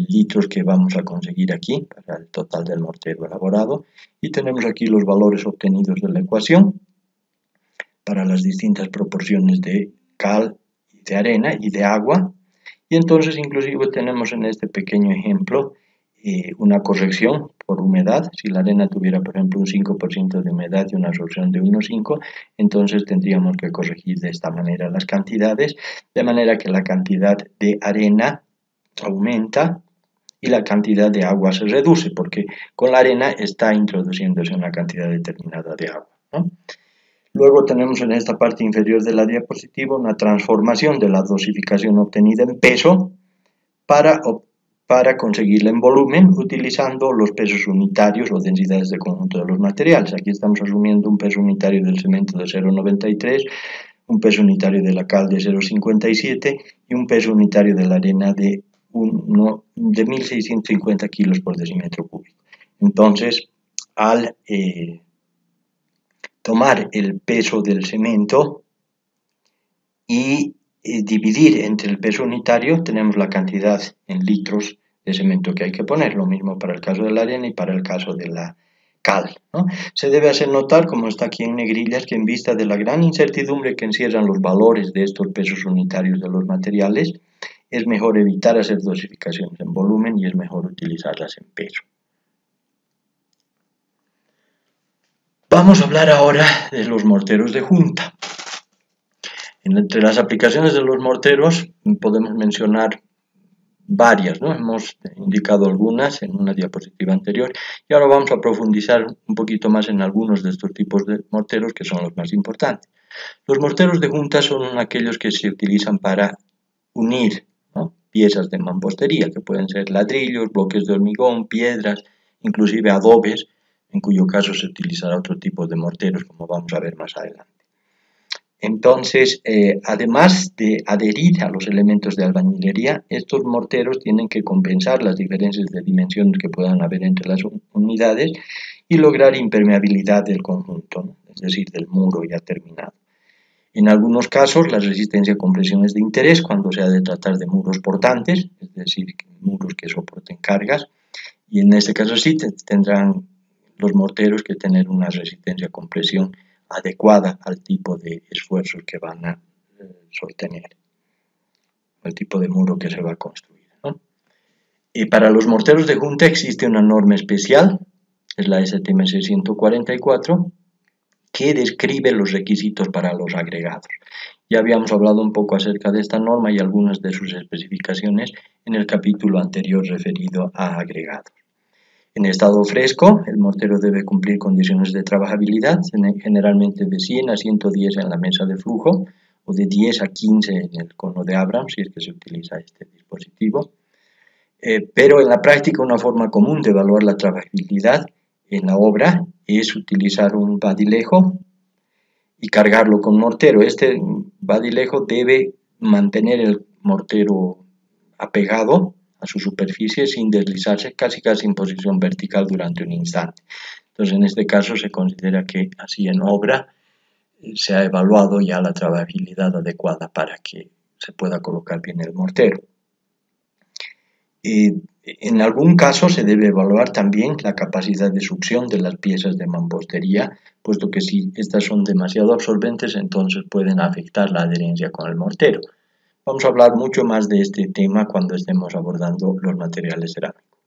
litros que vamos a conseguir aquí para el total del mortero elaborado, y tenemos aquí los valores obtenidos de la ecuación para las distintas proporciones de cal, de arena y de agua. Y entonces inclusive tenemos en este pequeño ejemplo una corrección por humedad. Si la arena tuviera, por ejemplo, un 5% de humedad y una absorción de 1,5, entonces tendríamos que corregir de esta manera las cantidades, de manera que la cantidad de arena aumenta y la cantidad de agua se reduce, porque con la arena está introduciéndose una cantidad determinada de agua, ¿no? Luego tenemos en esta parte inferior de la diapositiva una transformación de la dosificación obtenida en peso para conseguirla en volumen utilizando los pesos unitarios o densidades de conjunto de los materiales. Aquí estamos asumiendo un peso unitario del cemento de 0,93, un peso unitario de la cal de 0,57 y un peso unitario de la arena de 1.650 kilos por decímetro cúbico. Entonces, al tomar el peso del cemento y dividir entre el peso unitario, tenemos la cantidad en litros de cemento que hay que poner, lo mismo para el caso de la arena y para el caso de la cal, ¿no? Se debe hacer notar, como está aquí en negrillas, que en vista de la gran incertidumbre que encierran los valores de estos pesos unitarios de los materiales, es mejor evitar hacer dosificaciones en volumen y es mejor utilizarlas en peso. Vamos a hablar ahora de los morteros de junta. Entre las aplicaciones de los morteros podemos mencionar varias, ¿no? Hemos indicado algunas en una diapositiva anterior y ahora vamos a profundizar un poquito más en algunos de estos tipos de morteros que son los más importantes. Los morteros de junta son aquellos que se utilizan para unir, ¿no?, piezas de mampostería, que pueden ser ladrillos, bloques de hormigón, piedras, inclusive adobes, en cuyo caso se utilizará otro tipo de morteros, como vamos a ver más adelante. Entonces, además de adherir a los elementos de albañilería, estos morteros tienen que compensar las diferencias de dimensiones que puedan haber entre las unidades y lograr impermeabilidad del conjunto, ¿no?, es decir, del muro ya terminado. En algunos casos, la resistencia a compresión es de interés cuando se ha de tratar de muros portantes, es decir, muros que soporten cargas, y en este caso sí tendrán los morteros que tener una resistencia a compresión adecuada al tipo de esfuerzos que van a sostener, al tipo de muro que se va a construir, ¿no? Y para los morteros de junta existe una norma especial, es la STM 144, que describe los requisitos para los agregados. Ya habíamos hablado un poco acerca de esta norma y algunas de sus especificaciones en el capítulo anterior referido a agregados. En estado fresco, el mortero debe cumplir condiciones de trabajabilidad, generalmente de 100 a 110 en la mesa de flujo o de 10 a 15 en el cono de Abraham, si es que se utiliza este dispositivo. Pero en la práctica una forma común de evaluar la trabajabilidad en la obra es utilizar un badilejo y cargarlo con mortero. Este badilejo debe mantener el mortero apegado a su superficie sin deslizarse, casi en posición vertical durante un instante. Entonces, en este caso se considera que así en obra se ha evaluado ya la trabajabilidad adecuada para que se pueda colocar bien el mortero. En algún caso se debe evaluar también la capacidad de succión de las piezas de mampostería, puesto que si estas son demasiado absorbentes, entonces pueden afectar la adherencia con el mortero. Vamos a hablar mucho más de este tema cuando estemos abordando los materiales cerámicos.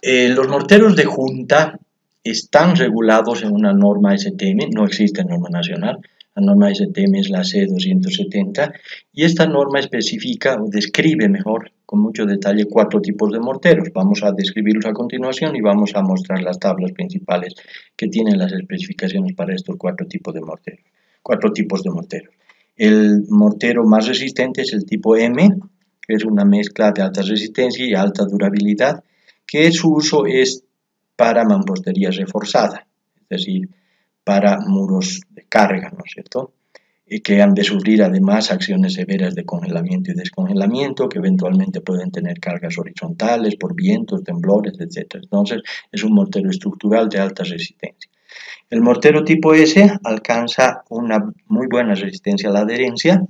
Los morteros de junta están regulados en una norma STM, no existe norma nacional. La norma STM es la C270 y esta norma especifica o describe mejor con mucho detalle 4 tipos de morteros. Vamos a describirlos a continuación y vamos a mostrar las tablas principales que tienen las especificaciones para estos 4 tipos de morteros. 4 tipos de morteros. El mortero más resistente es el tipo M, que es una mezcla de alta resistencia y alta durabilidad, que su uso es para mampostería reforzada, es decir, para muros de carga, ¿no es cierto?, y que han de sufrir además acciones severas de congelamiento y descongelamiento, que eventualmente pueden tener cargas horizontales por vientos, temblores, etc. Entonces, es un mortero estructural de alta resistencia. El mortero tipo S alcanza una muy buena resistencia a la adherencia,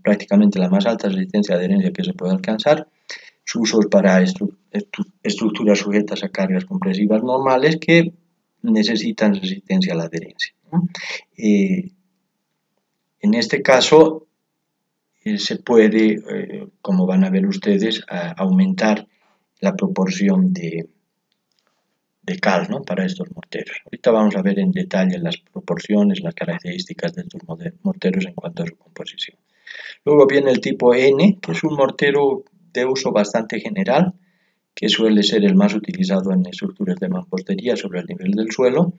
prácticamente la más alta resistencia a adherencia que se puede alcanzar. Su uso es para estructuras sujetas a cargas compresivas normales que necesitan resistencia a la adherencia, ¿no? En este caso se puede, como van a ver ustedes, aumentar la proporción de cal, ¿no?, para estos morteros. Ahorita vamos a ver en detalle las proporciones, las características de estos morteros en cuanto a su composición. Luego viene el tipo N, que es un mortero de uso bastante general, que suele ser el más utilizado en estructuras de mampostería sobre el nivel del suelo.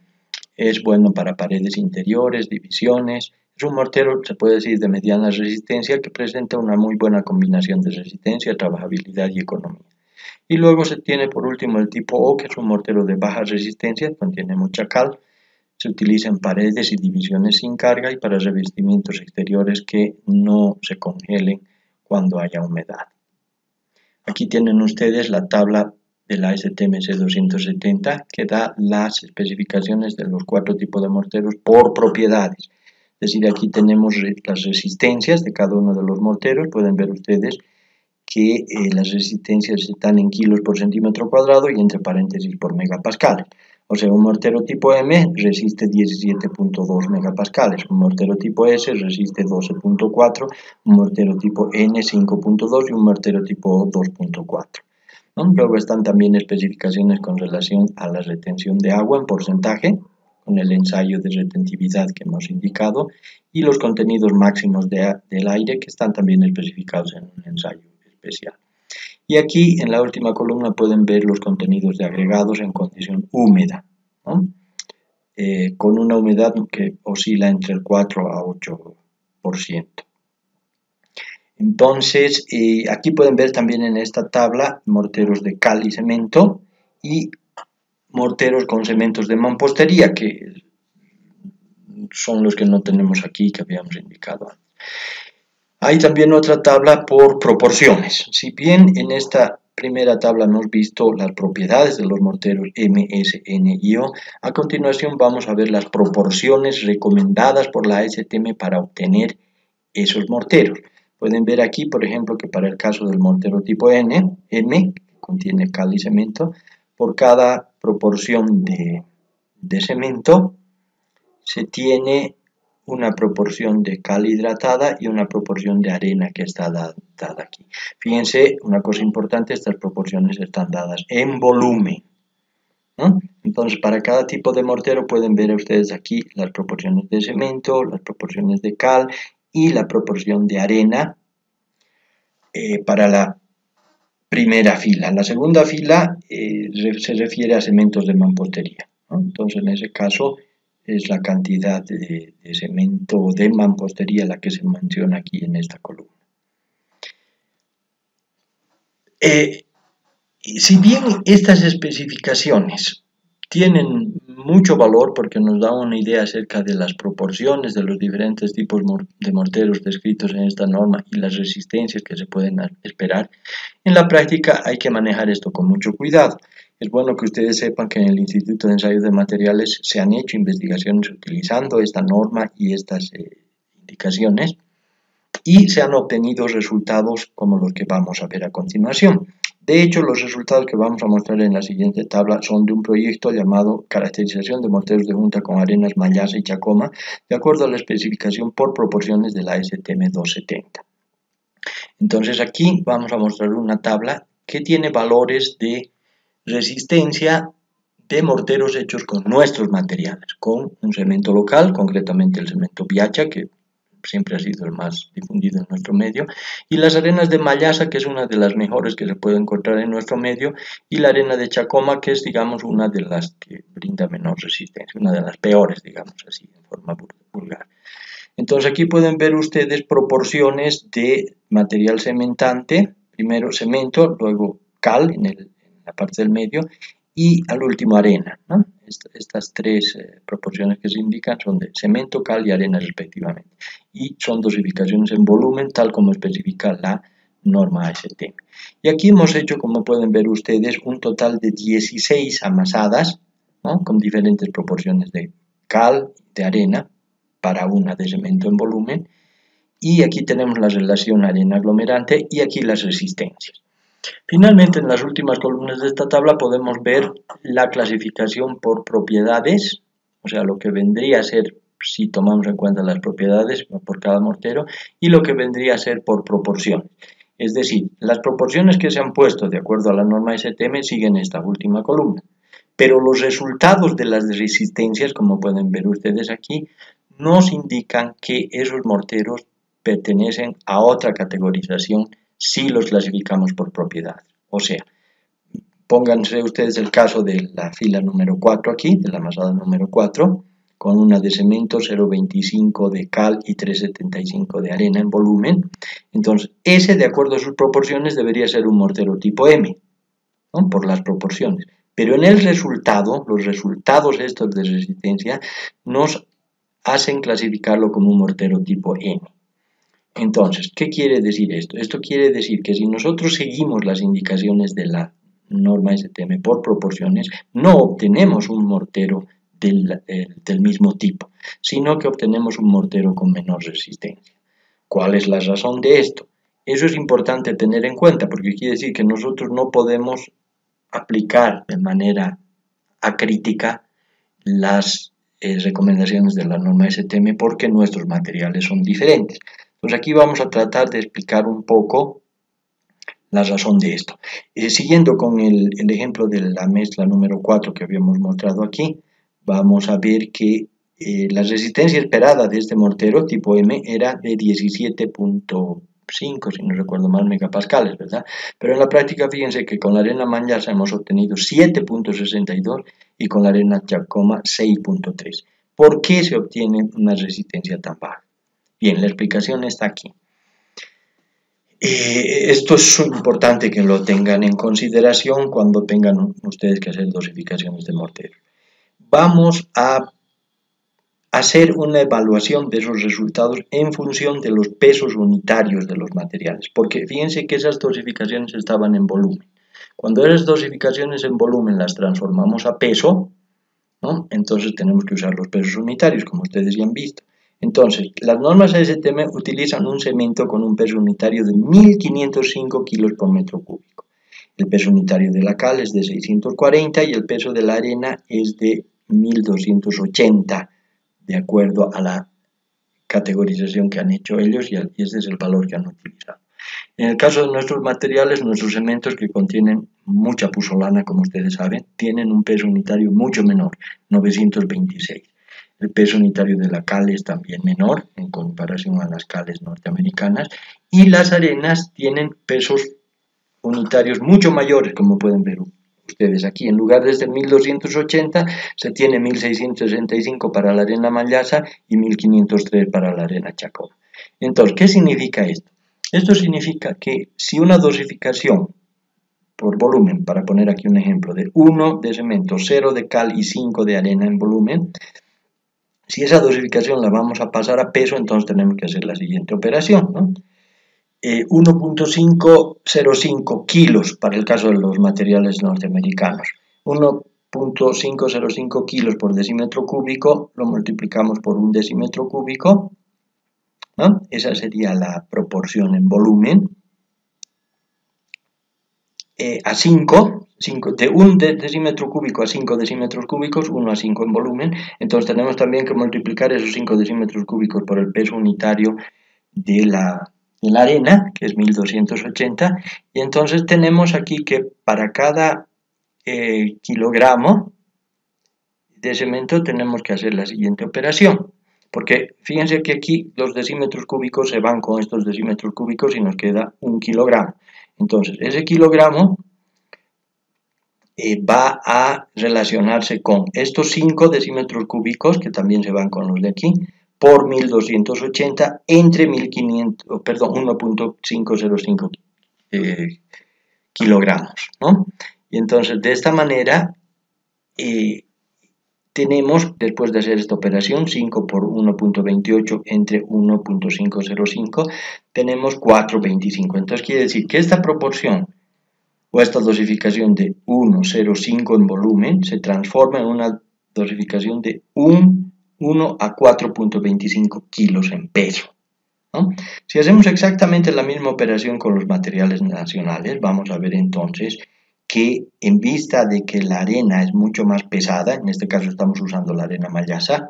Es bueno para paredes interiores, divisiones. Es un mortero, se puede decir, de mediana resistencia, que presenta una muy buena combinación de resistencia, trabajabilidad y economía. Y luego se tiene por último el tipo O, que es un mortero de baja resistencia, contiene mucha cal. Se utiliza en paredes y divisiones sin carga y para revestimientos exteriores que no se congelen cuando haya humedad. Aquí tienen ustedes la tabla de la STMC 270 que da las especificaciones de los 4 tipos de morteros por propiedades. Es decir, aquí tenemos las resistencias de cada uno de los morteros. Pueden ver ustedes que las resistencias están en kilos por centímetro cuadrado y entre paréntesis por megapascal. O sea, un mortero tipo M resiste 17.2 megapascales, un mortero tipo S resiste 12.4, un mortero tipo N 5.2 y un mortero tipo O 2.4. ¿No? Luego están también especificaciones con relación a la retención de agua en porcentaje, con el ensayo de retentividad que hemos indicado, y los contenidos máximos del aire que están también especificados en un ensayo especial. Y aquí en la última columna pueden ver los contenidos de agregados en condición húmeda, ¿no? Con una humedad que oscila entre el 4 a 8%. Entonces, aquí pueden ver también en esta tabla morteros de cal y cemento y morteros con cementos de mampostería, que son los que no tenemos aquí, que habíamos indicado antes. Hay también otra tabla por proporciones. Si bien en esta primera tabla hemos visto las propiedades de los morteros M, S, N y O, a continuación vamos a ver las proporciones recomendadas por la STM para obtener esos morteros. Pueden ver aquí, por ejemplo, que para el caso del mortero tipo M, que contiene cal y cemento, por cada proporción de cemento se tiene una proporción de cal hidratada y una proporción de arena que está dada aquí. Fíjense, una cosa importante, estas proporciones están dadas en volumen, ¿no? Entonces, para cada tipo de mortero pueden ver ustedes aquí las proporciones de cemento, las proporciones de cal y la proporción de arena para la primera fila. La segunda fila se refiere a cementos de mampostería, ¿no? Entonces, en ese caso, es la cantidad de cemento de mampostería la que se menciona aquí en esta columna. Si bien estas especificaciones tienen mucho valor porque nos da una idea acerca de las proporciones de los diferentes tipos de morteros descritos en esta norma y las resistencias que se pueden esperar, en la práctica hay que manejar esto con mucho cuidado. Es bueno que ustedes sepan que en el Instituto de Ensayos de Materiales se han hecho investigaciones utilizando esta norma y estas indicaciones y se han obtenido resultados como los que vamos a ver a continuación. De hecho, los resultados que vamos a mostrar en la siguiente tabla son de un proyecto llamado Caracterización de morteros de junta con arenas Mallasa y Chacoma, de acuerdo a la especificación por proporciones de la STM 270. Entonces aquí vamos a mostrar una tabla que tiene valores de resistencia de morteros hechos con nuestros materiales, con un cemento local, concretamente el cemento Biacha, que siempre ha sido el más difundido en nuestro medio, y las arenas de Mallasa, que es una de las mejores que se puede encontrar en nuestro medio, y la arena de Chacoma, que es, digamos, una de las que brinda menor resistencia, una de las peores, digamos así, en forma vulgar. Entonces aquí pueden ver ustedes proporciones de material cementante, primero cemento, luego cal en la parte del medio y al último arena, ¿no? Estas tres proporciones que se indican son de cemento, cal y arena respectivamente. Y son dosificaciones en volumen tal como especifica la norma ASTM. Y aquí hemos hecho, como pueden ver ustedes, un total de 16 amasadas, ¿no?, con diferentes proporciones de cal y de arena para una de cemento en volumen. Y aquí tenemos la relación arena aglomerante y aquí las resistencias. Finalmente, en las últimas columnas de esta tabla podemos ver la clasificación por propiedades, o sea, lo que vendría a ser, si tomamos en cuenta las propiedades por cada mortero, y lo que vendría a ser por proporción. Es decir, las proporciones que se han puesto de acuerdo a la norma STM siguen esta última columna, pero los resultados de las resistencias, como pueden ver ustedes aquí, nos indican que esos morteros pertenecen a otra categorización si los clasificamos por propiedad. O sea, pónganse ustedes el caso de la fila número 4 aquí, de la masada número 4, con una de cemento, 0,25 de cal y 3,75 de arena en volumen. Entonces, ese, de acuerdo a sus proporciones, debería ser un mortero tipo M, ¿no? Por las proporciones. Pero en el resultado, los resultados estos de resistencia nos hacen clasificarlo como un mortero tipo M. Entonces, ¿qué quiere decir esto? Esto quiere decir que si nosotros seguimos las indicaciones de la norma STM por proporciones, no obtenemos un mortero del mismo tipo, sino que obtenemos un mortero con menor resistencia. ¿Cuál es la razón de esto? Eso es importante tener en cuenta, porque quiere decir que nosotros no podemos aplicar de manera acrítica las recomendaciones de la norma STM porque nuestros materiales son diferentes. Entonces aquí vamos a tratar de explicar un poco la razón de esto. Siguiendo con el ejemplo de la mezcla número 4 que habíamos mostrado aquí, vamos a ver que la resistencia esperada de este mortero tipo M era de 17.5, si no recuerdo mal, megapascales, ¿verdad? Pero en la práctica fíjense que con la arena Manyasa hemos obtenido 7.62 y con la arena Chacoma 6.3. ¿Por qué se obtiene una resistencia tan baja? Bien, la explicación está aquí. Esto es importante que lo tengan en consideración cuando tengan ustedes que hacer dosificaciones de mortero. Vamos a hacer una evaluación de esos resultados en función de los pesos unitarios de los materiales, porque fíjense que esas dosificaciones estaban en volumen. Cuando esas dosificaciones en volumen las transformamos a peso, ¿no? Entonces tenemos que usar los pesos unitarios, como ustedes ya han visto. Entonces, las normas STM utilizan un cemento con un peso unitario de 1505 kilos por metro cúbico. El peso unitario de la cal es de 640 y el peso de la arena es de 1280, de acuerdo a la categorización que han hecho ellos y ese es el valor que han utilizado. En el caso de nuestros materiales, nuestros cementos que contienen mucha puzzolana, como ustedes saben, tienen un peso unitario mucho menor, 926. El peso unitario de la cal es también menor en comparación a las cales norteamericanas y las arenas tienen pesos unitarios mucho mayores, como pueden ver ustedes aquí. En lugar de este 1280 se tiene 1665 para la arena Manyasa y 1503 para la arena Chacoma. Entonces, ¿qué significa esto? Esto significa que si una dosificación por volumen, para poner aquí un ejemplo, de 1 de cemento, 0 de cal y 5 de arena en volumen, si esa dosificación la vamos a pasar a peso, entonces tenemos que hacer la siguiente operación, ¿no? 1.505 kilos para el caso de los materiales norteamericanos. 1.505 kilos por decímetro cúbico, lo multiplicamos por un decímetro cúbico, ¿no? Esa sería la proporción en volumen. A 5, de un decímetro cúbico a 5 decímetros cúbicos, 1 a 5 en volumen, entonces tenemos también que multiplicar esos 5 decímetros cúbicos por el peso unitario de la arena, que es 1280, y entonces tenemos aquí que para cada kilogramo de cemento tenemos que hacer la siguiente operación, porque fíjense que aquí los decímetros cúbicos se van con estos decímetros cúbicos y nos queda un kilogramo. Entonces, ese kilogramo va a relacionarse con estos 5 decímetros cúbicos, que también se van con los de aquí, por 1280 entre 1.505 kilogramos, ¿no? Y entonces, de esta manera, tenemos, después de hacer esta operación, 5 por 1.28 entre 1.505, tenemos 4.25. Entonces quiere decir que esta proporción o esta dosificación de 1,05 en volumen se transforma en una dosificación de 1 a 4.25 kilos en peso, ¿no? Si hacemos exactamente la misma operación con los materiales nacionales, vamos a ver entonces que en vista de que la arena es mucho más pesada, en este caso estamos usando la arena Manyasa,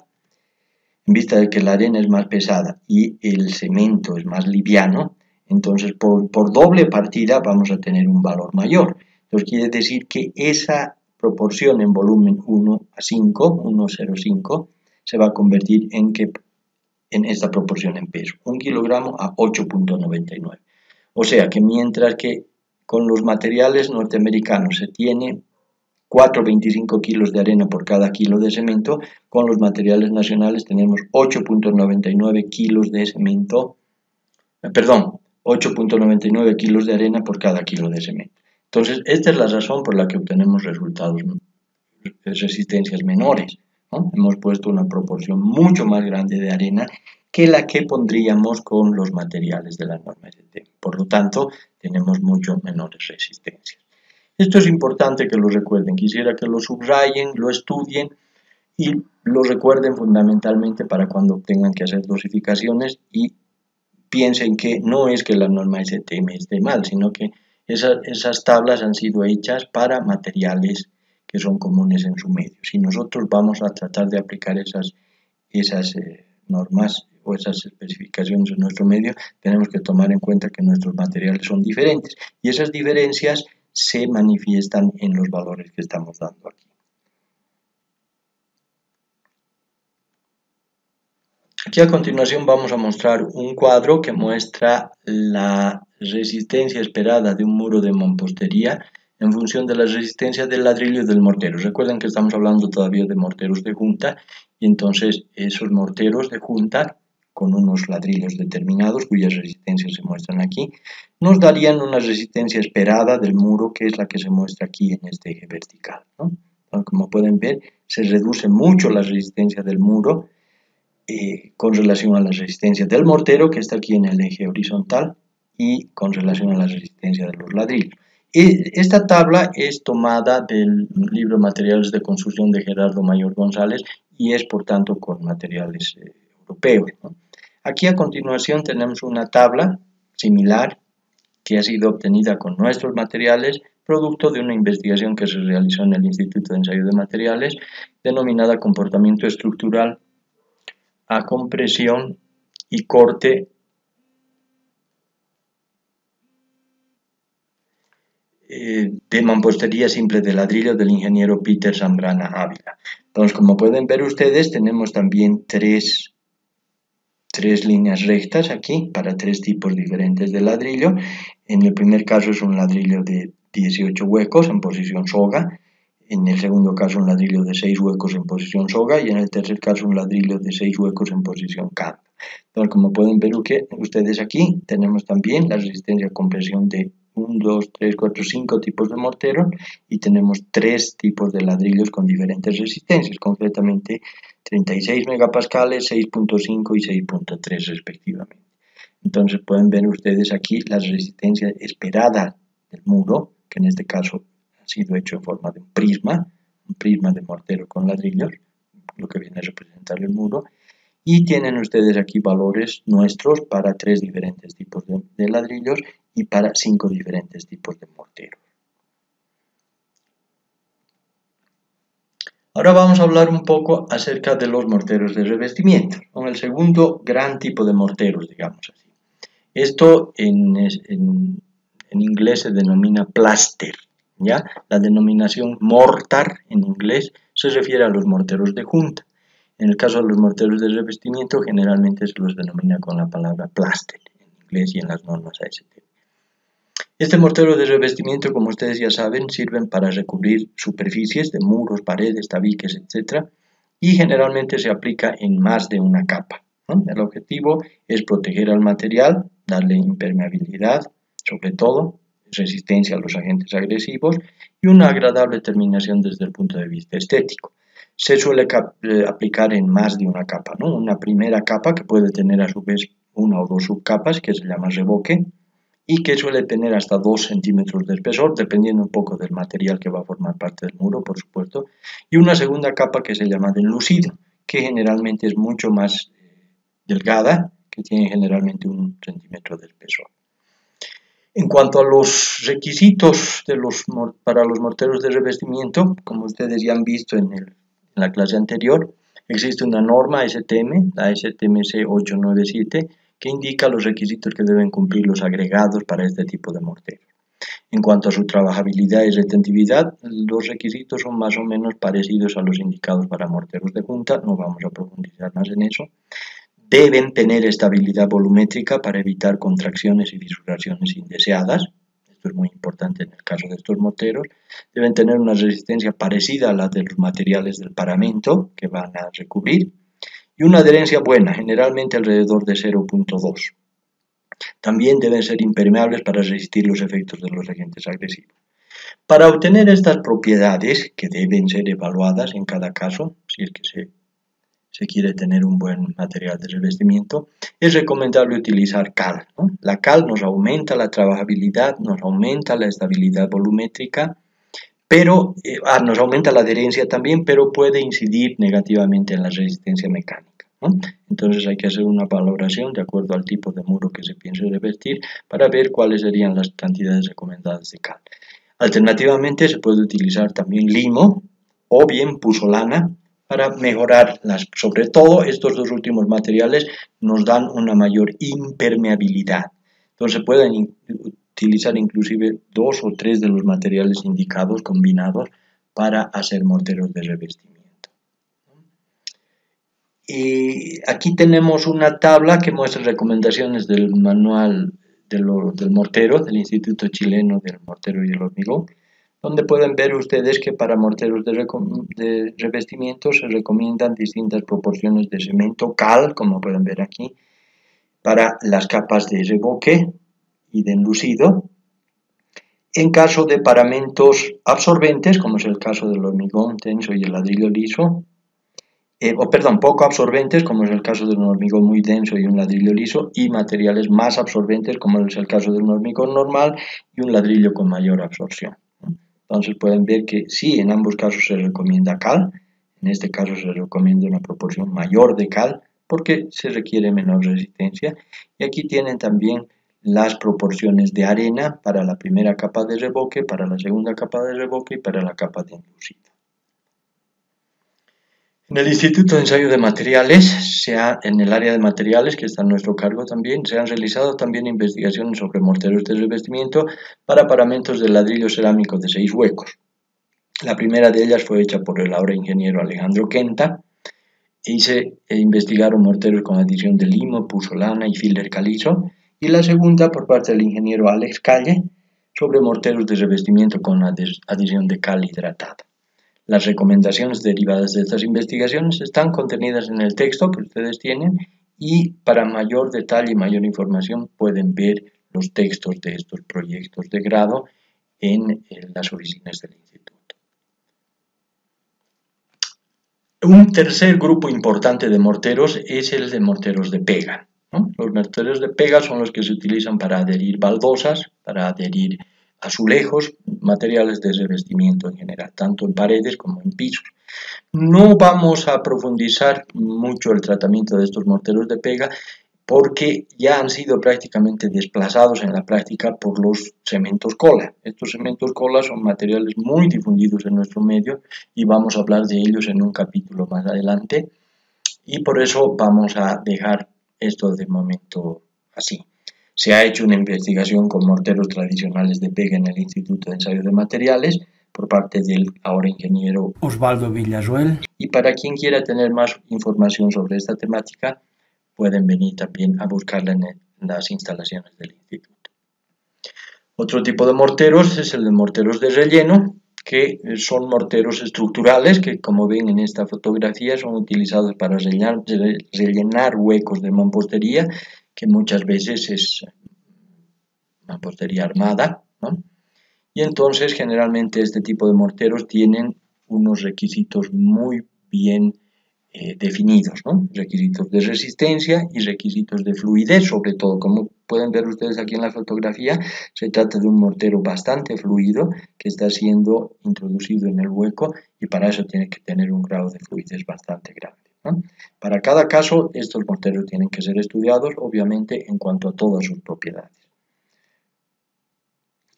en vista de que la arena es más pesada y el cemento es más liviano, Entonces, por doble partida vamos a tener un valor mayor. Entonces, quiere decir que esa proporción en volumen 1:5, 1,05, se va a convertir en esta proporción en peso. 1 kilogramo a 8.99. O sea que mientras que con los materiales norteamericanos se tiene 4,25 kilos de arena por cada kilo de cemento, con los materiales nacionales tenemos 8.99 kilos de cemento, 8.99 kilos de arena por cada kilo de cemento. Entonces, esta es la razón por la que obtenemos resultados, resistencias menores, ¿no? Hemos puesto una proporción mucho más grande de arena que la que pondríamos con los materiales de la norma STM. Por lo tanto, tenemos mucho menores resistencias. Esto es importante que lo recuerden. Quisiera que lo subrayen, lo estudien y lo recuerden fundamentalmente para cuando tengan que hacer dosificaciones y piensen que no es que la norma STM esté mal, sino que esas tablas han sido hechas para materiales que son comunes en su medio. Si nosotros vamos a tratar de aplicar esas normas o esas especificaciones en nuestro medio, tenemos que tomar en cuenta que nuestros materiales son diferentes y esas diferencias se manifiestan en los valores que estamos dando aquí. Aquí a continuación vamos a mostrar un cuadro que muestra la resistencia esperada de un muro de mampostería en función de la resistencia del ladrillo y del mortero. Recuerden que estamos hablando todavía de morteros de junta y entonces esos morteros de junta con unos ladrillos determinados cuyas resistencias se muestran aquí, nos darían una resistencia esperada del muro que es la que se muestra aquí en este eje vertical, ¿no? Como pueden ver, se reduce mucho la resistencia del muro con relación a la resistencia del mortero que está aquí en el eje horizontal y con relación a la resistencia de los ladrillos. Esta tabla es tomada del libro Materiales de Construcción de Gerardo Mayor González y es por tanto con materiales europeos, ¿no? Aquí a continuación tenemos una tabla similar que ha sido obtenida con nuestros materiales, producto de una investigación que se realizó en el Instituto de Ensayo de Materiales, denominada Comportamiento Estructural a compresión y corte de mampostería simple de ladrillo del ingeniero Peter Zambrana Ávila. Entonces, como pueden ver ustedes, tenemos también tres líneas rectas aquí para tres tipos diferentes de ladrillo. En el primer caso es un ladrillo de 18 huecos en posición soga. En el segundo caso un ladrillo de 6 huecos en posición soga y en el tercer caso un ladrillo de 6 huecos en posición canto. Entonces, como pueden ver ustedes aquí, tenemos también la resistencia a compresión de 1, 2, 3, 4, 5 tipos de mortero y tenemos 3 tipos de ladrillos con diferentes resistencias, concretamente 36 megapascales, 6.5 y 6.3 respectivamente. Entonces pueden ver ustedes aquí la resistencia esperada del muro, que en este caso ha sido hecho en forma de un prisma de mortero con ladrillos, lo que viene a representar el muro, y tienen ustedes aquí valores nuestros para 3 diferentes tipos de ladrillos y para 5 diferentes tipos de morteros. Ahora vamos a hablar un poco acerca de los morteros de revestimiento, con el segundo gran tipo de morteros, digamos así. Esto en inglés se denomina plaster, ¿ya? La denominación mortar en inglés se refiere a los morteros de junta. En el caso de los morteros de revestimiento, generalmente se los denomina con la palabra plaster en inglés y en las normas ASTM. Este mortero de revestimiento, como ustedes ya saben, sirven para recubrir superficies de muros, paredes, tabiques, etc. Y generalmente se aplica en más de una capa, ¿no? El objetivo es proteger al material, darle impermeabilidad, sobre todo, resistencia a los agentes agresivos y una agradable terminación desde el punto de vista estético. Se suele aplicar en más de una capa, ¿no? Una primera capa que puede tener a su vez una o dos subcapas, que se llama revoque, y que suele tener hasta 2 centímetros de espesor, dependiendo un poco del material que va a formar parte del muro, por supuesto, y una segunda capa que se llama de enlucido, que generalmente es mucho más delgada, que tiene generalmente 1 centímetro de espesor. En cuanto a los requisitos para los morteros de revestimiento, como ustedes ya han visto en la clase anterior, existe una norma STM, la STM C897, que indica los requisitos que deben cumplir los agregados para este tipo de morteros. En cuanto a su trabajabilidad y retentividad, los requisitos son más o menos parecidos a los indicados para morteros de junta, no vamos a profundizar más en eso. Deben tener estabilidad volumétrica para evitar contracciones y fisuraciones indeseadas. Esto es muy importante en el caso de estos morteros. Deben tener una resistencia parecida a la de los materiales del paramento que van a recubrir y una adherencia buena, generalmente alrededor de 0.2. También deben ser impermeables para resistir los efectos de los agentes agresivos. Para obtener estas propiedades, que deben ser evaluadas en cada caso, si es que se quiere tener un buen material de revestimiento, es recomendable utilizar cal, ¿no? La cal nos aumenta la trabajabilidad, nos aumenta la estabilidad volumétrica, pero nos aumenta la adherencia también, pero puede incidir negativamente en la resistencia mecánica, ¿no? Entonces hay que hacer una valoración de acuerdo al tipo de muro que se piense revestir para ver cuáles serían las cantidades recomendadas de cal. Alternativamente se puede utilizar también limo o bien pusolana para mejorarlas. Sobre todo estos dos últimos materiales nos dan una mayor impermeabilidad. Entonces se pueden utilizar inclusive 2 o 3 de los materiales indicados combinados para hacer morteros de revestimiento. Y aquí tenemos una tabla que muestra recomendaciones del manual del mortero, del Instituto Chileno del Mortero y el Hormigón, donde pueden ver ustedes que para morteros de revestimiento se recomiendan distintas proporciones de cemento cal, como pueden ver aquí, para las capas de revoque y de enlucido. En caso de paramentos absorbentes, como es el caso del hormigón tenso y el ladrillo liso, poco absorbentes, como es el caso de un hormigón muy denso y un ladrillo liso, y materiales más absorbentes, como es el caso de un hormigón normal y un ladrillo con mayor absorción. Entonces pueden ver que sí, en ambos casos se recomienda cal, en este caso se recomienda una proporción mayor de cal, porque se requiere menor resistencia, y aquí tienen también las proporciones de arena para la primera capa de revoque, para la segunda capa de revoque y para la capa de enlucido. En el Instituto de Ensayo de Materiales, en el área de materiales, que está a nuestro cargo también, se han realizado también investigaciones sobre morteros de revestimiento para paramentos de ladrillo cerámico de 6 huecos. La primera de ellas fue hecha por el ahora ingeniero Alejandro Quenta, y se investigaron morteros con adición de limo, pusolana y filler calizo, y la segunda por parte del ingeniero Alex Calle sobre morteros de revestimiento con adición de cal hidratada. Las recomendaciones derivadas de estas investigaciones están contenidas en el texto que ustedes tienen y para mayor detalle y mayor información pueden ver los textos de estos proyectos de grado en las oficinas del instituto. Un tercer grupo importante de morteros es el de morteros de pega, ¿no? Los morteros de pega son los que se utilizan para adherir baldosas, para adherir azulejos, materiales de revestimiento en general, tanto en paredes como en pisos. No vamos a profundizar mucho el tratamiento de estos morteros de pega porque ya han sido prácticamente desplazados en la práctica por los cementos cola. Estos cementos cola son materiales muy difundidos en nuestro medio y vamos a hablar de ellos en un capítulo más adelante y por eso vamos a dejar esto de momento así. Se ha hecho una investigación con morteros tradicionales de pega en el Instituto de Ensayo de Materiales por parte del ahora ingeniero Osvaldo Villasuel. Y para quien quiera tener más información sobre esta temática, pueden venir también a buscarla en las instalaciones del instituto. Otro tipo de morteros es el de morteros de relleno, que son morteros estructurales que, como ven en esta fotografía, son utilizados para rellenar huecos de mampostería, que muchas veces es mampostería armada, ¿no? Y entonces generalmente este tipo de morteros tienen unos requisitos muy bien definidos, ¿no? Requisitos de resistencia y requisitos de fluidez, sobre todo. Como pueden ver ustedes aquí en la fotografía, se trata de un mortero bastante fluido que está siendo introducido en el hueco y para eso tiene que tener un grado de fluidez bastante grande, ¿no? Para cada caso, estos morteros tienen que ser estudiados, obviamente, en cuanto a todas sus propiedades.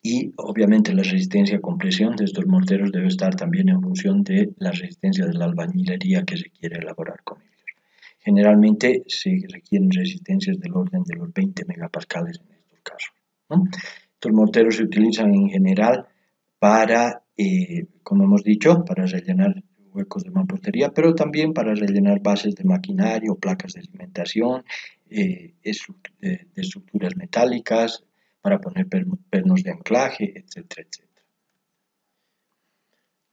Y obviamente la resistencia a compresión de estos morteros debe estar también en función de la resistencia de la albañilería que se quiere elaborar con ellos. Generalmente se requieren resistencias del orden de los 20 megapascales en estos casos, ¿no? Estos morteros se utilizan en general para, como hemos dicho, para rellenar huecos de mampostería, pero también para rellenar bases de maquinaria o placas de cimentación, de estructuras metálicas, para poner pernos de anclaje, etcétera, etcétera.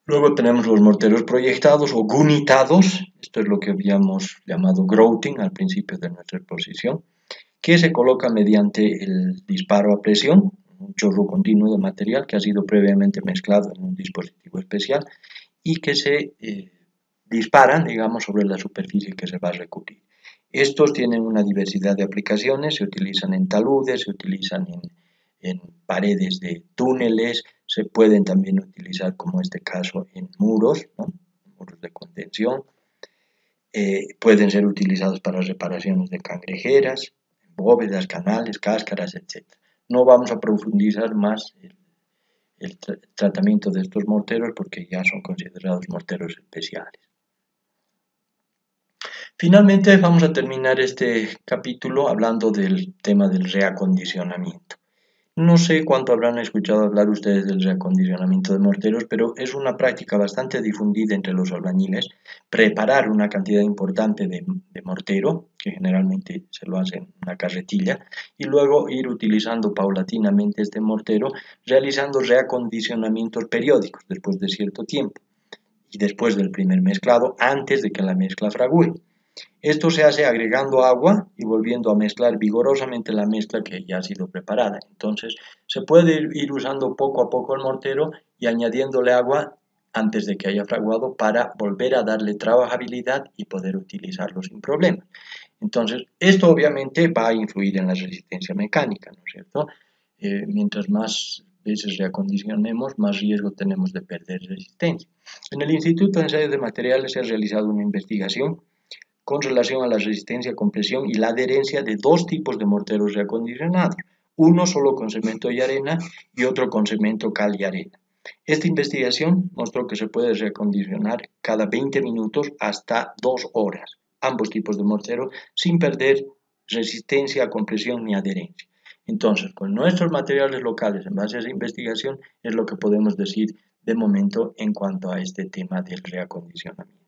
Luego tenemos los morteros proyectados o gunitados, esto es lo que habíamos llamado grouting al principio de nuestra exposición, que se coloca mediante el disparo a presión, un chorro continuo de material que ha sido previamente mezclado en un dispositivo especial y que se disparan, digamos, sobre la superficie que se va a recubrir. Estos tienen una diversidad de aplicaciones, se utilizan en taludes, se utilizan en paredes de túneles, se pueden también utilizar, como en este caso, en muros, ¿no? Muros de contención. Pueden ser utilizados para reparaciones de cangrejeras, bóvedas, canales, cáscaras, etc. No vamos a profundizar más el tratamiento de estos morteros porque ya son considerados morteros especiales. Finalmente vamos a terminar este capítulo hablando del tema del reacondicionamiento. No sé cuánto habrán escuchado hablar ustedes del reacondicionamiento de morteros, pero es una práctica bastante difundida entre los albañiles, preparar una cantidad importante de mortero, que generalmente se lo hace en una carretilla, y luego ir utilizando paulatinamente este mortero, realizando reacondicionamientos periódicos después de cierto tiempo, y después del primer mezclado, antes de que la mezcla fragüe. Esto se hace agregando agua y volviendo a mezclar vigorosamente la mezcla que ya ha sido preparada. Entonces, se puede ir usando poco a poco el mortero y añadiéndole agua antes de que haya fraguado para volver a darle trabajabilidad y poder utilizarlo sin problema. Entonces, esto obviamente va a influir en la resistencia mecánica, ¿no es cierto? Mientras más veces reacondicionemos, más riesgo tenemos de perder resistencia. En el Instituto de Ensayos de Materiales se ha realizado una investigación con relación a la resistencia, compresión y la adherencia de dos tipos de morteros reacondicionados, uno solo con cemento y arena y otro con cemento, cal y arena. Esta investigación mostró que se puede reacondicionar cada 20 minutos hasta 2 horas, ambos tipos de mortero, sin perder resistencia, compresión ni adherencia. Entonces, con nuestros materiales locales en base a esa investigación es lo que podemos decir de momento en cuanto a este tema del reacondicionamiento.